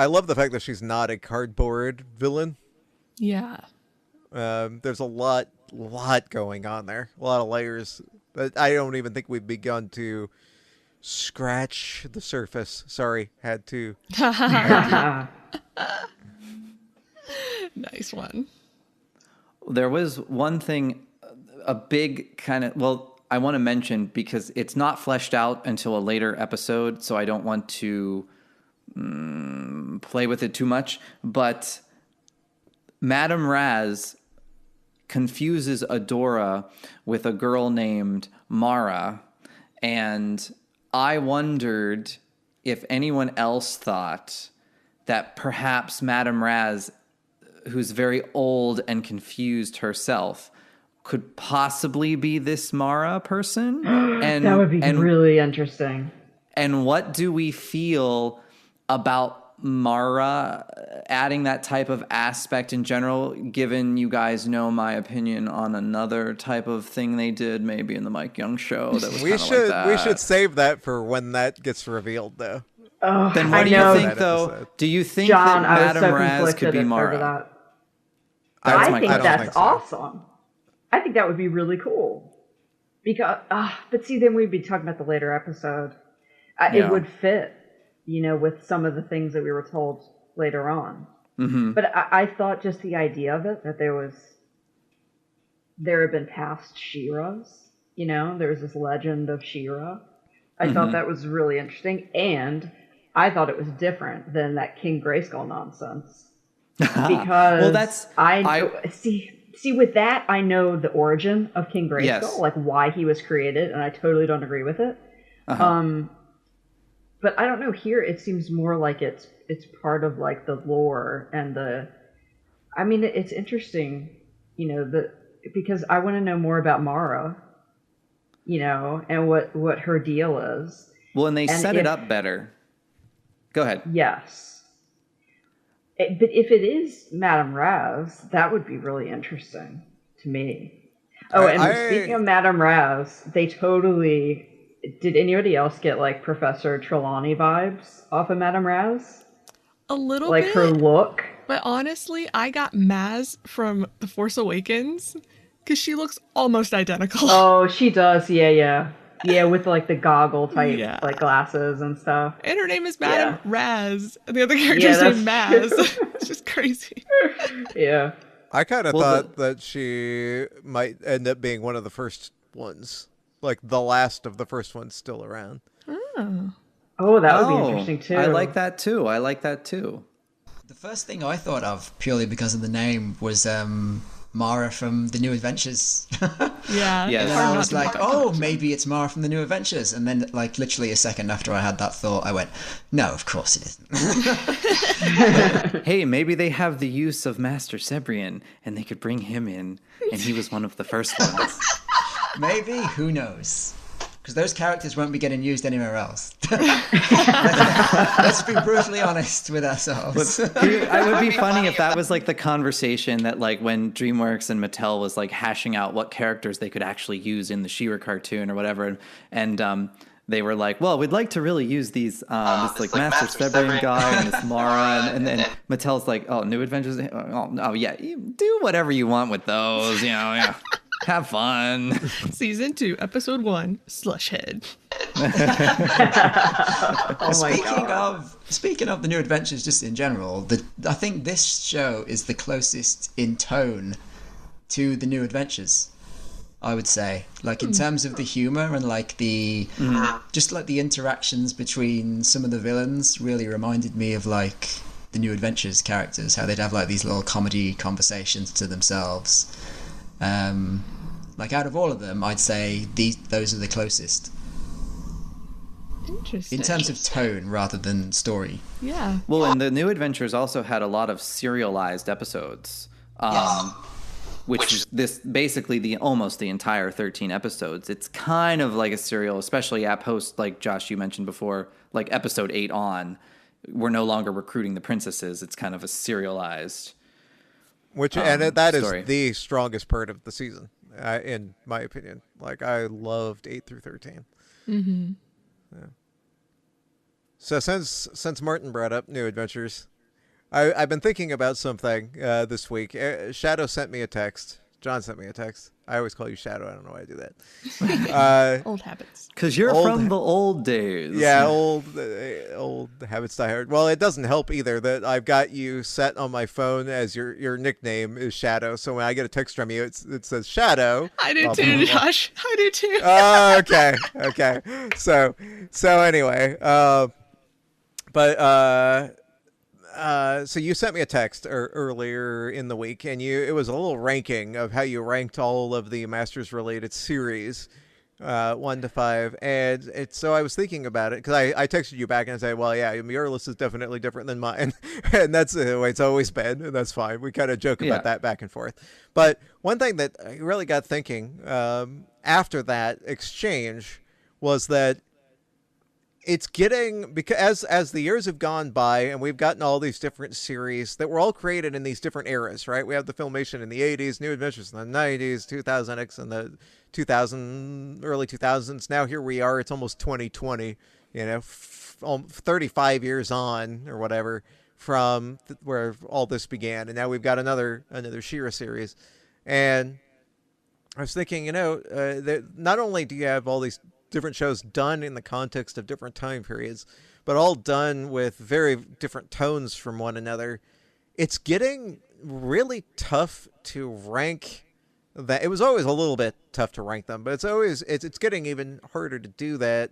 love the fact that she's not a cardboard villain. Yeah. There's a lot going on there. A lot of layers. But I don't even think we've begun to scratch the surface. Sorry, had to. Nice one. There was one thing, a big kind of, I want to mention because it's not fleshed out until a later episode, so I don't want to play with it too much, but Madam Razz confuses Adora with a girl named Mara, and I wondered if anyone else thought that perhaps Madam Razz, who's very old and confused herself, could possibly be this Mara person. And that would be really interesting. And what do we feel about Mara adding that type of aspect in general, given you guys know my opinion on another type of thing they did maybe in the Mike Young show that was we should save that for when that gets revealed, though. Oh, then what do you think, though? Do you think John, that Madame Razz could be Mara? I think that's awesome. I think that would be really cool. Because, but see, then we'd be talking about the later episode. It would fit, with some of the things that we were told later on. Mm-hmm. But I thought just the idea of it, that there had been past She-Ras, You know, there's this legend of She-Ra. I thought that was really interesting, and I thought it was different than that King Grayskull nonsense. Because well, that's I see with that I know the origin of King Grayskull, Yes. like why he was created, and I totally don't agree with it. But I don't know, here it seems more like it's part of like the lore and I mean, it's interesting, you know, because I want to know more about Mara, you know, and what her deal is. well, and they And set it up better. Go ahead. Yes. But if it is Madame Razz, that would be really interesting to me. Oh, and speaking of Madame Razz, they totally... Did anybody else get, like, Professor Trelawney vibes off of Madame Razz? A little Like, bit. her look? But honestly, I got Maz from The Force Awakens because she looks almost identical. Oh, she does, yeah. Yeah, with, like, the goggle type, Yeah. like, glasses and stuff. And her name is Madame Yeah. Razz. And the other character's that's named Maz. true. It's just crazy. Yeah. I kind of Well, thought that she might end up being one of the first ones. Like, the last of the first ones still around. Oh, that would be interesting, too. I like that too. The first thing I thought of, purely because of the name, was Mara from The New Adventures. Yeah. Yeah, it's and hard I not was to like, think about oh, that. maybe it's Mara from The New Adventures. And then, like, literally a second after I had that thought, I went, no, of course it isn't. Hey, maybe they have the use of Master Sebrian, and they could bring him in, and he was one of the first ones. Maybe, who knows? Because those characters won't be getting used anywhere else. Let's be brutally honest with ourselves. It would be funny if that was like the conversation that like when DreamWorks and Mattel was like hashing out what characters they could actually use in the She-Ra cartoon or whatever, and they were like, well, we'd like to really use these this like Master Sebrian guy and this Mara, and then Mattel's like, oh, New Adventures, oh yeah, you do whatever you want with those, you know, yeah. Have fun. Season 2, Episode 1, Slushhead. Oh my god. Speaking of The New Adventures, just in general, I think this show is the closest in tone to The New Adventures. I would say, like in terms of the humor and like just like the interactions between some of the villains, really reminded me of like The New Adventures characters, how they'd have like these little comedy conversations to themselves. Like out of all of them, I'd say those are the closest Interesting. in terms of tone rather than story. Yeah. Well, and the New Adventures also had a lot of serialized episodes, which is this basically almost the entire 13 episodes. It's kind of like a serial, especially at post, like Josh, you mentioned before, like episode 8 on. We're no longer recruiting the princesses. It's kind of a serialized. That story. is the strongest part of the season, in my opinion. Like, I loved 8 through 13. Mm-hmm. Yeah. So since Martin brought up New Adventures, I've been thinking about something this week. Shadow sent me a text. John sent me a text. I always call you Shadow. I don't know why I do that. Old habits. Because you're from the old days. Yeah, old habits die hard. Well, it doesn't help either that I've got you set on my phone as your nickname is Shadow. So when I get a text from you, it says Shadow. I do Blah, blah, too, blah, blah. Josh. I do too. Oh, okay. So anyway, so you sent me a text earlier in the week, and it was a little ranking of how you ranked all of the Masters related series, 1 to 5, and so I was thinking about it because I texted you back and I said, well, yeah, your list is definitely different than mine, and that's the way it's always been, and that's fine. We kind of joke about that back and forth. But one thing that I really got thinking after that exchange was that it's getting, because as the years have gone by and we've gotten all these different series that were all created in these different eras, right? We have the Filmation in the 80s, New Adventures in the 90s, 2000X in the early 2000s. Now here we are, it's almost 2020, 35 years on or whatever from where all this began. And now we've got another She-Ra series. And I was thinking, that not only do you have all these different shows done in the context of different time periods, but all done with very different tones from one another, it's getting really tough to rank that it was always a little bit tough to rank them, but it's getting even harder to do that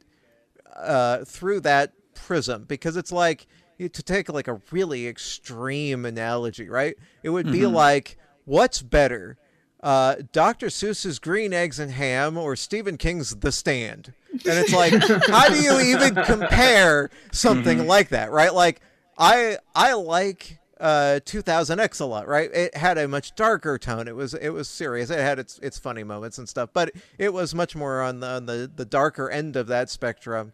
through that prism, because it's like, to take like a really extreme analogy, right? It would be like, what's better, Dr. Seuss's Green Eggs and Ham or Stephen King's The Stand? And it's like, how do you even compare something like that, right? Like, I like 2000X a lot, right? It had a much darker tone. It was serious. It had its funny moments and stuff, but it was much more on the darker end of that spectrum.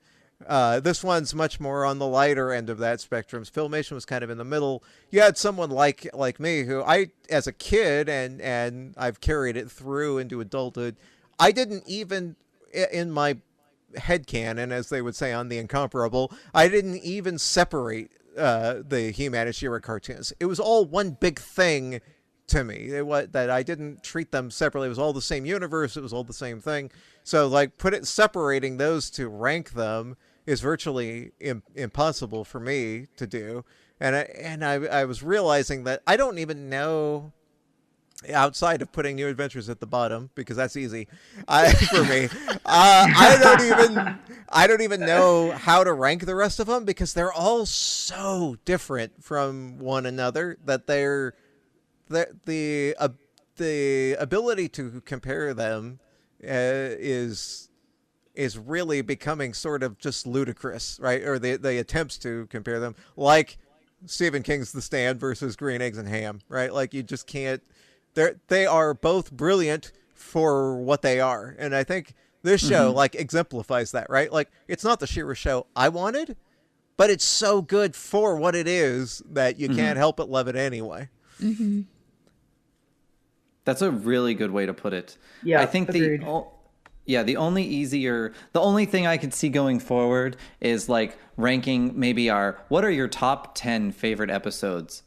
This one's much more on the lighter end of that spectrum. Filmation was kind of in the middle. You had someone like me, who as a kid, and I've carried it through into adulthood, I didn't even, in my headcanon, as they would say on The Incomparable, I didn't even separate the He-Man and She-Ra cartoons. It was all one big thing to me. That I didn't treat them separately. It was all the same universe. It was all the same thing. So like separating those to rank them is virtually impossible for me to do. And I was realizing that I don't even know, outside of putting New Adventures at the bottom, because that's easy for me. I don't even know how to rank the rest of them, because they're all so different from one another that the ability to compare them is really becoming sort of just ludicrous, right? Or the attempts to compare them, like Stephen King's The Stand versus Green Eggs and Ham, right? Like, you just can't. They are both brilliant for what they are, and I think this show like exemplifies that, right? Like, it's not the She-Ra show I wanted, but it's so good for what it is that you can't help but love it anyway. That's a really good way to put it. Yeah, I think agreed. the only thing I could see going forward is like ranking maybe what are your top 10 favorite episodes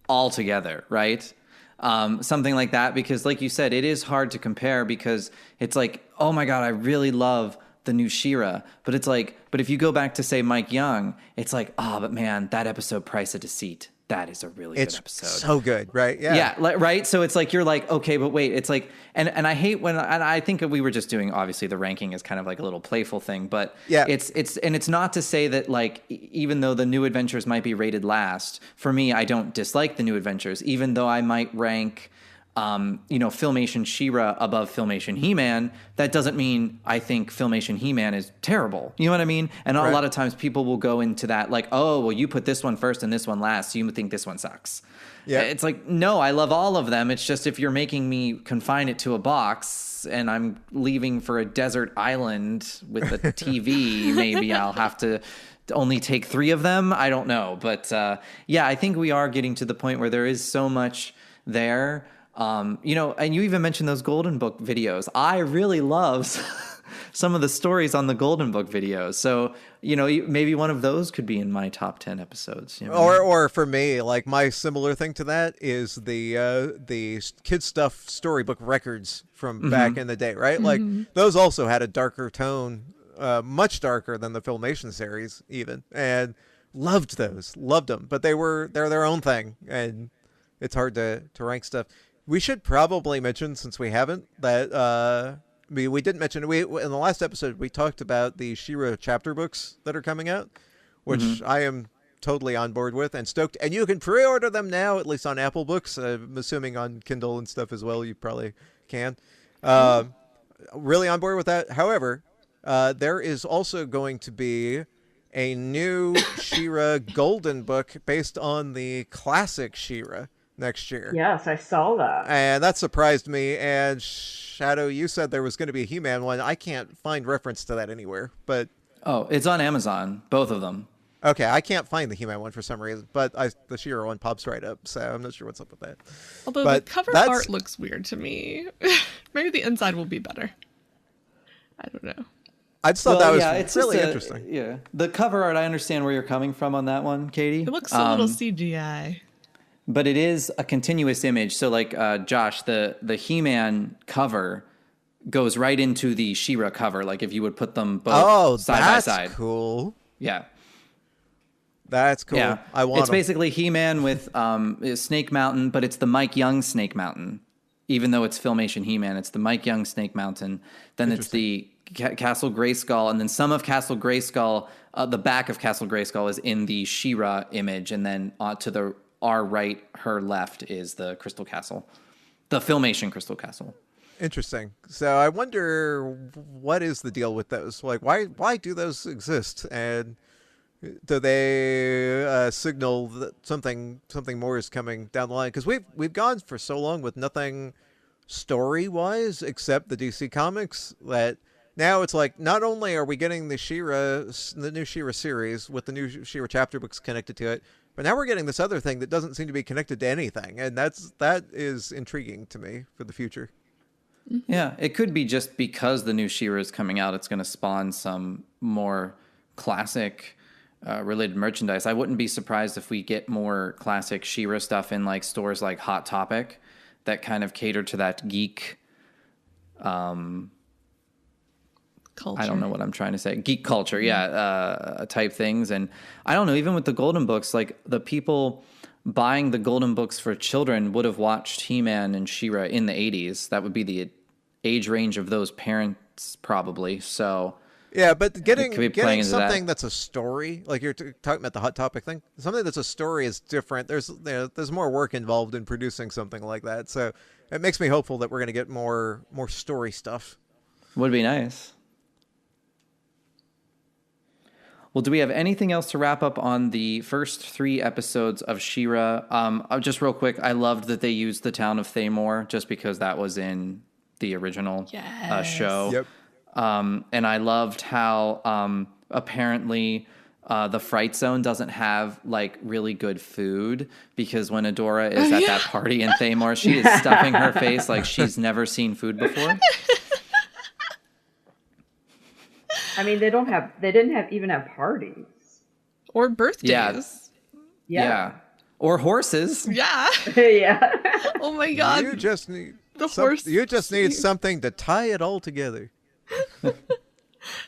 all together, right? Something like that, because like you said, it is hard to compare, because it's like, oh my God, I really love the new She-Ra, but it's like, but if you go back to say Mike Young, it's like, oh, but man, that episode Price of Deceit, that is a really good episode. It's so good, right? Yeah. Yeah, right? So it's like, you're like, okay, but wait, it's like, and I hate when, and I think we were just doing, obviously the ranking is kind of like a little playful thing, but yeah, it's not to say that, like, even though the New Adventures might be rated last, for me, I don't dislike the New Adventures, even though I might rank, Filmation She-Ra above Filmation He-Man, that doesn't mean I think Filmation He-Man is terrible. You know what I mean? And a lot of times people will go into that like, oh, well, you put this one first and this one last, so you think this one sucks. Yeah. It's like, no, I love all of them. It's just, if you're making me confine it to a box and I'm leaving for a desert island with a TV, maybe I'll have to only take 3 of them. I don't know. But I think we are getting to the point where there is so much there. And you even mentioned those Golden Book videos. I really love some of the stories on the Golden Book videos. So, maybe one of those could be in my top 10 episodes. Or for me, like, my similar thing to that is the kid stuff storybook records from back in the day, right? Like, those also had a darker tone, much darker than the Filmation series even, and loved them. But they're their own thing, and it's hard to rank stuff. We should probably mention, since we haven't, that we didn't mention, in the last episode we talked about the She-Ra chapter books that are coming out, which I am totally on board with and stoked. And you can pre-order them now, at least on Apple Books. I'm assuming on Kindle and stuff as well. You probably can. Really on board with that. However, there is also going to be a new She-Ra Golden Book based on the classic She-Ra next year. Yes, I saw that. And that surprised me. And Shadow, you said there was going to be a He-Man one. I can't find reference to that anywhere. But it's on Amazon, both of them. Okay, I can't find the He-Man one for some reason, but the She-Ra one pops right up, so I'm not sure what's up with that. Although the cover art looks weird to me. Maybe the inside will be better. I don't know. I just thought that was really interesting. Yeah, the cover art, I understand where you're coming from on that one, Katie. It looks a little CGI. But it is a continuous image. So like Josh, the He-Man cover goes right into the She-Ra cover. Like if you would put them both side by side. That's cool. Yeah. That's cool. Yeah. I want It's basically He-Man with Snake Mountain, but it's the Mike Young Snake Mountain. even though it's Filmation He-Man. It's the Mike Young Snake Mountain. Then it's the Castle Grayskull, and then some of Castle Grayskull, the back of Castle Grayskull is in the She-Ra image, and then to our right, her left is the Crystal Castle, the Filmation Crystal Castle. Interesting. So I wonder what is the deal with those? Like, why do those exist? And do they signal that something more is coming down the line? Because we've gone for so long with nothing story-wise except the DC Comics that now it's like not only are we getting the new She-Ra series with the new She-Ra chapter books connected to it, but now we're getting this other thing that doesn't seem to be connected to anything, and that is intriguing to me for the future. Yeah, it could be just because the new She-Ra is coming out, it's going to spawn some more classic related merchandise. I wouldn't be surprised if we get more classic She-Ra stuff in like stores like Hot Topic that kind of cater to that geek Culture. I don't know what I'm trying to say. Geek culture, type things. And I don't know, even with the Golden Books, like the people buying the Golden Books for children would have watched He-Man and She-Ra in the 80s. That would be the age range of those parents probably. So yeah, but getting that. something that's a story, like you're talking about the Hot Topic thing, something that's a story is different. There's more work involved in producing something like that. So it makes me hopeful that we're going to get more story stuff. Would be nice. Well, do we have anything else to wrap up on the first 3 episodes of She-Ra? Just real quick, I loved that they used the town of Thamor just because that was in the original show. Yep. And I loved how apparently the Fright Zone doesn't have like really good food because when Adora is at that party in Thamor, she is stuffing her face like she's never seen food before. I mean, they didn't even have parties or birthdays. Yeah. Or horses. Yeah. Yeah. Oh my God. You just need horse. You just need something to tie it all together.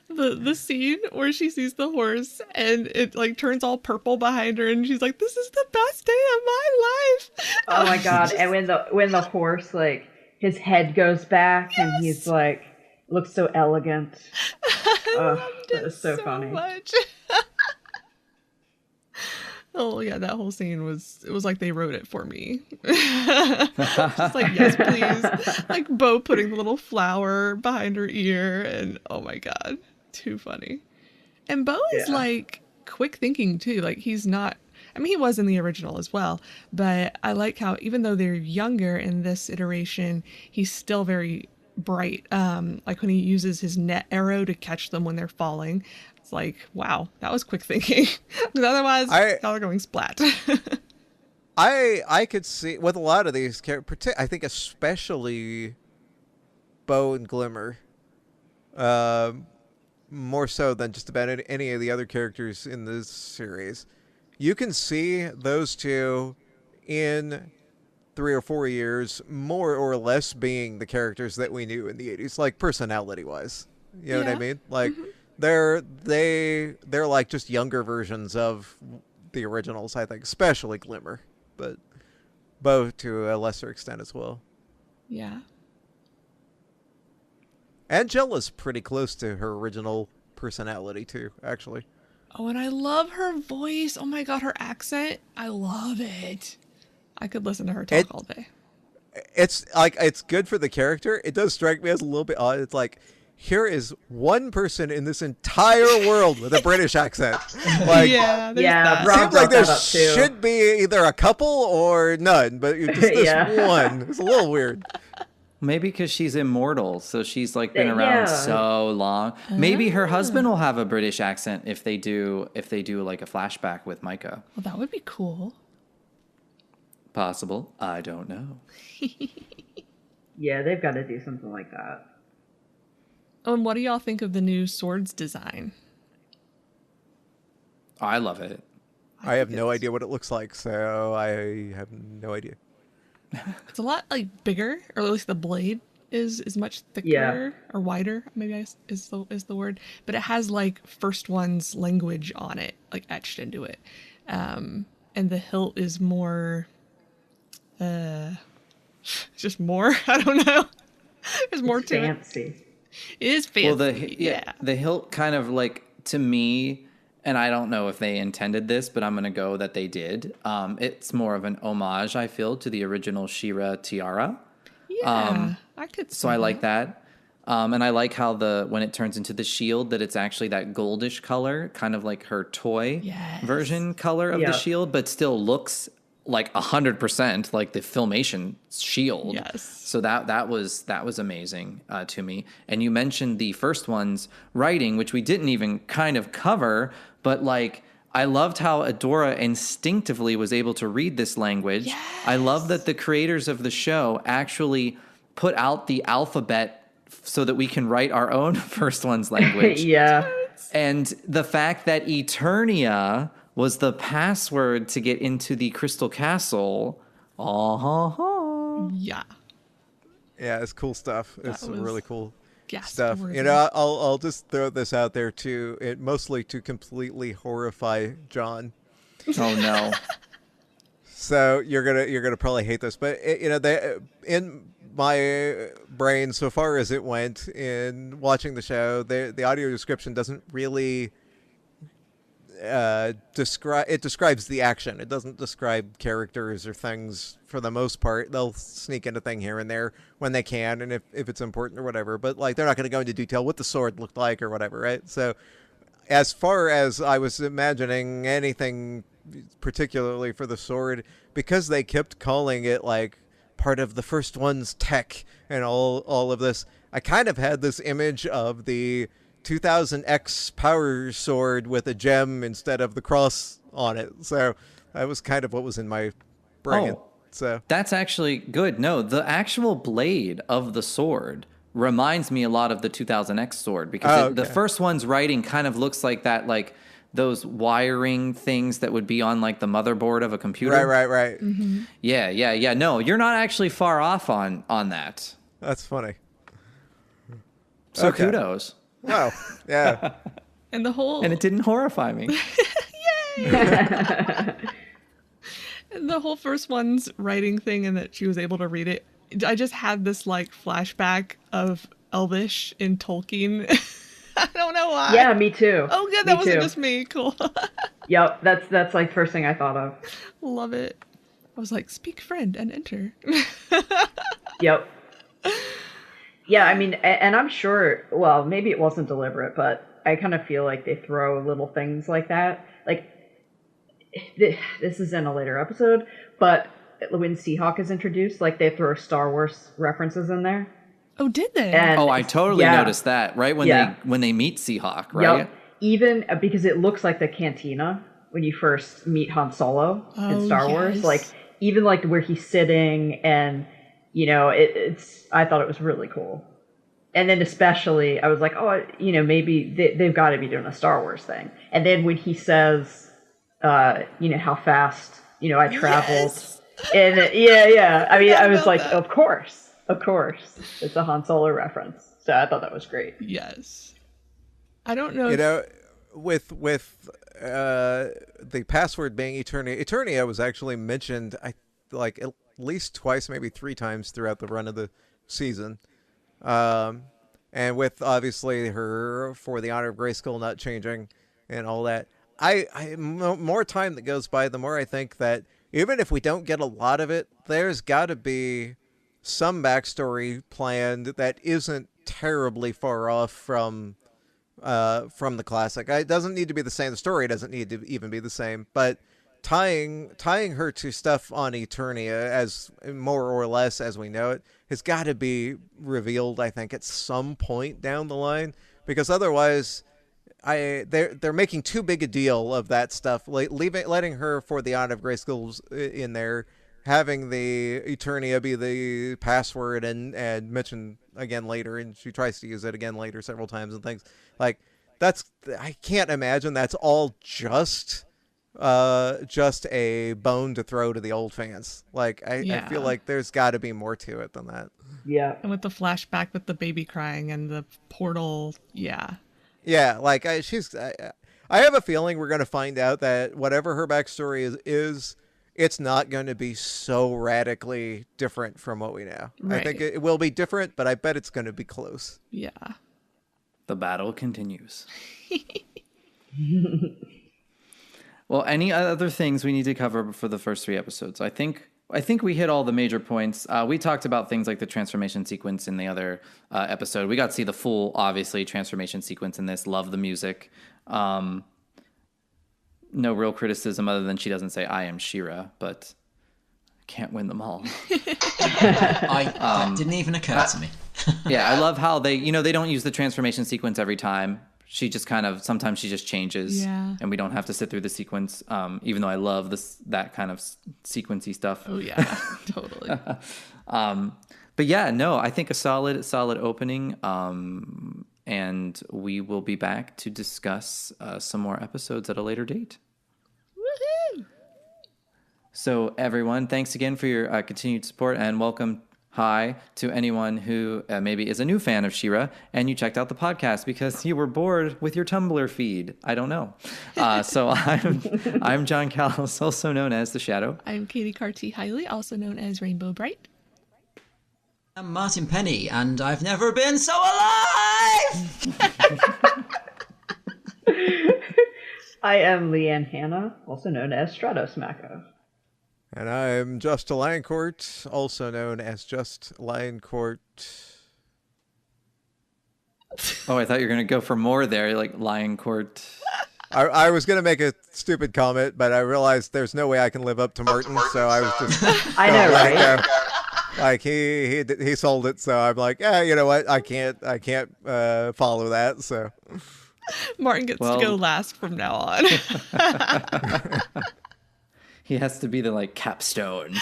The scene where she sees the horse and it like turns all purple behind her and she's like, "This is the best day of my life." Oh my God! And when the horse like his head goes back and he's like looks so elegant. That is so funny. Much. Oh yeah, that whole scene was like they wrote it for me. Just like, yes, please. Like Bo putting the little flower behind her ear and oh my God, too funny. And Bo is like quick thinking too. Like he's not, I mean, he was in the original as well, but I like how even though they're younger in this iteration, he's still very bright. Like when he uses his net arrow to catch them when they're falling. It's like, wow, that was quick thinking. Because otherwise, y'all are going splat. I could see with a lot of these characters, I think especially Bo and Glimmer, more so than just about any of the other characters in this series. You can see those two in 3 or 4 years, more or less being the characters that we knew in the 80s, like personality-wise. You know what I mean? Like, they're like just younger versions of the originals, I think, especially Glimmer, but Bo to a lesser extent as well. Yeah. Angela's pretty close to her original personality too, actually. Oh, and I love her voice. Oh my God, her accent. I love it. I could listen to her talk all day. It's like, it's good for the character. It does strike me as a little bit odd. It's like, here is one person in this entire world with a British accent. Like, Rob seems like there should be either a couple or none, but just this one. It's a little weird. Maybe because she's immortal, so she's like been around so long. Maybe her husband will have a British accent if they do like a flashback with Micah. Well, that would be cool. Possible. I don't know. Yeah, they've got to do something like that. Oh, and what do y'all think of the new swords design? I love it. I have no idea what it looks like, so I have no idea. It's a lot like bigger, or at least the blade is much thicker or wider. Maybe is the word, but it has like First One's language on it, like etched into it, and the hilt is more. It's just more. I don't know. There's more to it. Fancy. It is fancy. Well, the hilt kind of like, to me, and I don't know if they intended this, but I'm going to go that they did. It's more of an homage, I feel, to the original She-Ra tiara. Yeah, I could see So I like that. And I like how when it turns into the shield, that it's actually that goldish color, kind of like her toy version color of the shield, but still looks like 100% like the Filmation shield. Yes. So that was amazing to me. And you mentioned the first one's writing, which we didn't even kind of cover, but like I loved how Adora instinctively was able to read this language. Yes. I love that the creators of the show actually put out the alphabet so that we can write our own first one's language. Yeah. And the fact that Eternia was the password to get into the Crystal Castle. Yeah. Yeah, it's cool stuff. It's was really cool gasp stuff. worthy. You know, I'll just throw this out there too. Mostly to completely horrify John. Oh no. So you're gonna probably hate this, but in my brain, so far as it went in watching the show, the audio description doesn't really describe. It describes the action. It doesn't describe characters or things for the most part. They'll sneak in a thing here and there when they can, and if it's important or whatever. But like they're not going to go into detail what the sword looked like or whatever, right? So as far as I was imagining anything particularly for the sword, because they kept calling it like part of the first one's tech and all of this, I kind of had this image of the 2000X power sword with a gem instead of the cross on it. So that was kind of what was in my brain. Oh, so that's actually good. No, the actual blade of the sword reminds me a lot of the 2000X sword, because the first one's writing kind of looks like that, like those wiring things that would be on like the motherboard of a computer. Right. Mm-hmm. Yeah. No, you're not actually far off on that. That's funny. So Okay. kudos. Wow. Yeah. And the whole And it didn't horrify me. and the whole first one's writing thing, and that she was able to read it. I just had this like flashback of Elvish in Tolkien. I don't know why. Yeah, me too. Oh, good. Me That wasn't too. just me. Cool. Yep, that's like first thing I thought of. Love it. I was like, speak friend and enter. Yep. Yeah, I mean, and I'm sure, well, maybe it wasn't deliberate, but I kind of feel like they throw little things like that. Like, this is in a later episode, but when Seahawk is introduced, like, they throw Star Wars references in there. Oh, did they? And I totally yeah. noticed that, right? When they meet Seahawk, right? Yep. Even because it looks like the cantina when you first meet Han Solo in Star Wars. yes. Like, even like where he's sitting, and you know, it's I thought it was really cool. And then especially I was like, oh, you know, maybe they've got to be doing a Star Wars thing. And then when he says, you know, how fast, you know, I traveled. Yes. And yeah. I mean, I was about like, that. of course. It's a Han Solo reference. So I thought that was great. Yes. I don't know. You know, with the password being Eternia was actually mentioned, like at least twice, maybe 3 times throughout the run of the season. And with obviously her For the Honor of Grayskull not changing and all that, more time that goes by, the more I think that even if we don't get a lot of it, there's got to be some backstory planned that isn't terribly far off from the classic. It doesn't need to be the same. The story doesn't need to even be the same, but tying her to stuff on Eternia, as more or less as we know it, has got to be revealed, I think, at some point down the line, because otherwise they're making too big a deal of that stuff, letting her For the Honor of Grayskull in there, having the Eternia be the password and mentioned again later, and she tries to use it again later several times and things like I can't imagine that's all just a bone to throw to the old fans. Like I feel like there's got to be more to it than that. Yeah. And with the flashback with the baby crying and the portal, yeah. Yeah, like I have a feeling we're going to find out that whatever her backstory is it's not going to be so radically different from what we know. I think Right. it will be different, but I bet it's going to be close. Yeah. The battle continues. Well, any other things we need to cover for the first 3 episodes? I think we hit all the major points. We talked about things like the transformation sequence in the other episode. We got to see the full, obviously, transformation sequence in this. Love the music. No real criticism other than she doesn't say, I am She-Ra, but I can't win them all. That didn't even occur to me. Yeah, I love how they don't use the transformation sequence every time. She just sometimes she just changes, Yeah. and we don't have to sit through the sequence. Even though I love that kind of sequency stuff. Oh yeah, totally. But yeah, no, I think a solid opening. And we will be back to discuss some more episodes at a later date. Woohoo! So everyone, thanks again for your continued support, and welcome. Hi to anyone who maybe is a new fan of She-Ra and you checked out the podcast because you were bored with your Tumblr feed. I don't know. So I'm John Callis, also known as The Shadow. I'm Katie Carty-Hiley, also known as Rainbow Bright. I'm Martin Penny, and I've never been so alive! I am Leanne Hanna, also known as Stratosmacker. And I'm Just Lioncourt, also known as Just Lioncourt. Oh, I thought you were going to go for more there, like Lion Court. I was going to make a stupid comment, but I realized there's no way I can live up to Martin, so I was just... I know, let it right? go. Like, he sold it, so I'm like, yeah, you know what? I can't follow that, so... Martin gets to go last from now on. He has to be the capstone.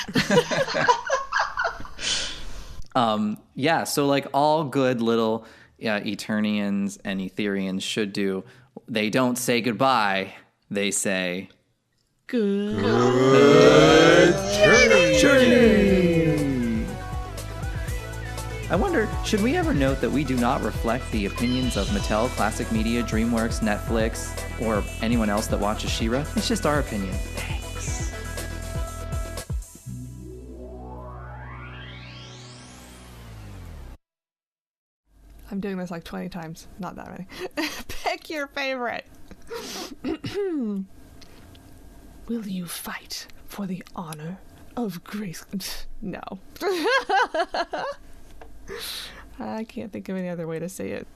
Yeah, so like all good little Eternians and Etherians should do, they don't say goodbye, they say Good. journey. I wonder, should we ever note that we do not reflect the opinions of Mattel, Classic Media, DreamWorks, Netflix, or anyone else that watches She-Ra? It's just our opinion. Thanks. I'm doing this like 20 times. Not that many. Pick your favorite. Will you fight for the honor of Grace? No. I can't think of any other way to say it.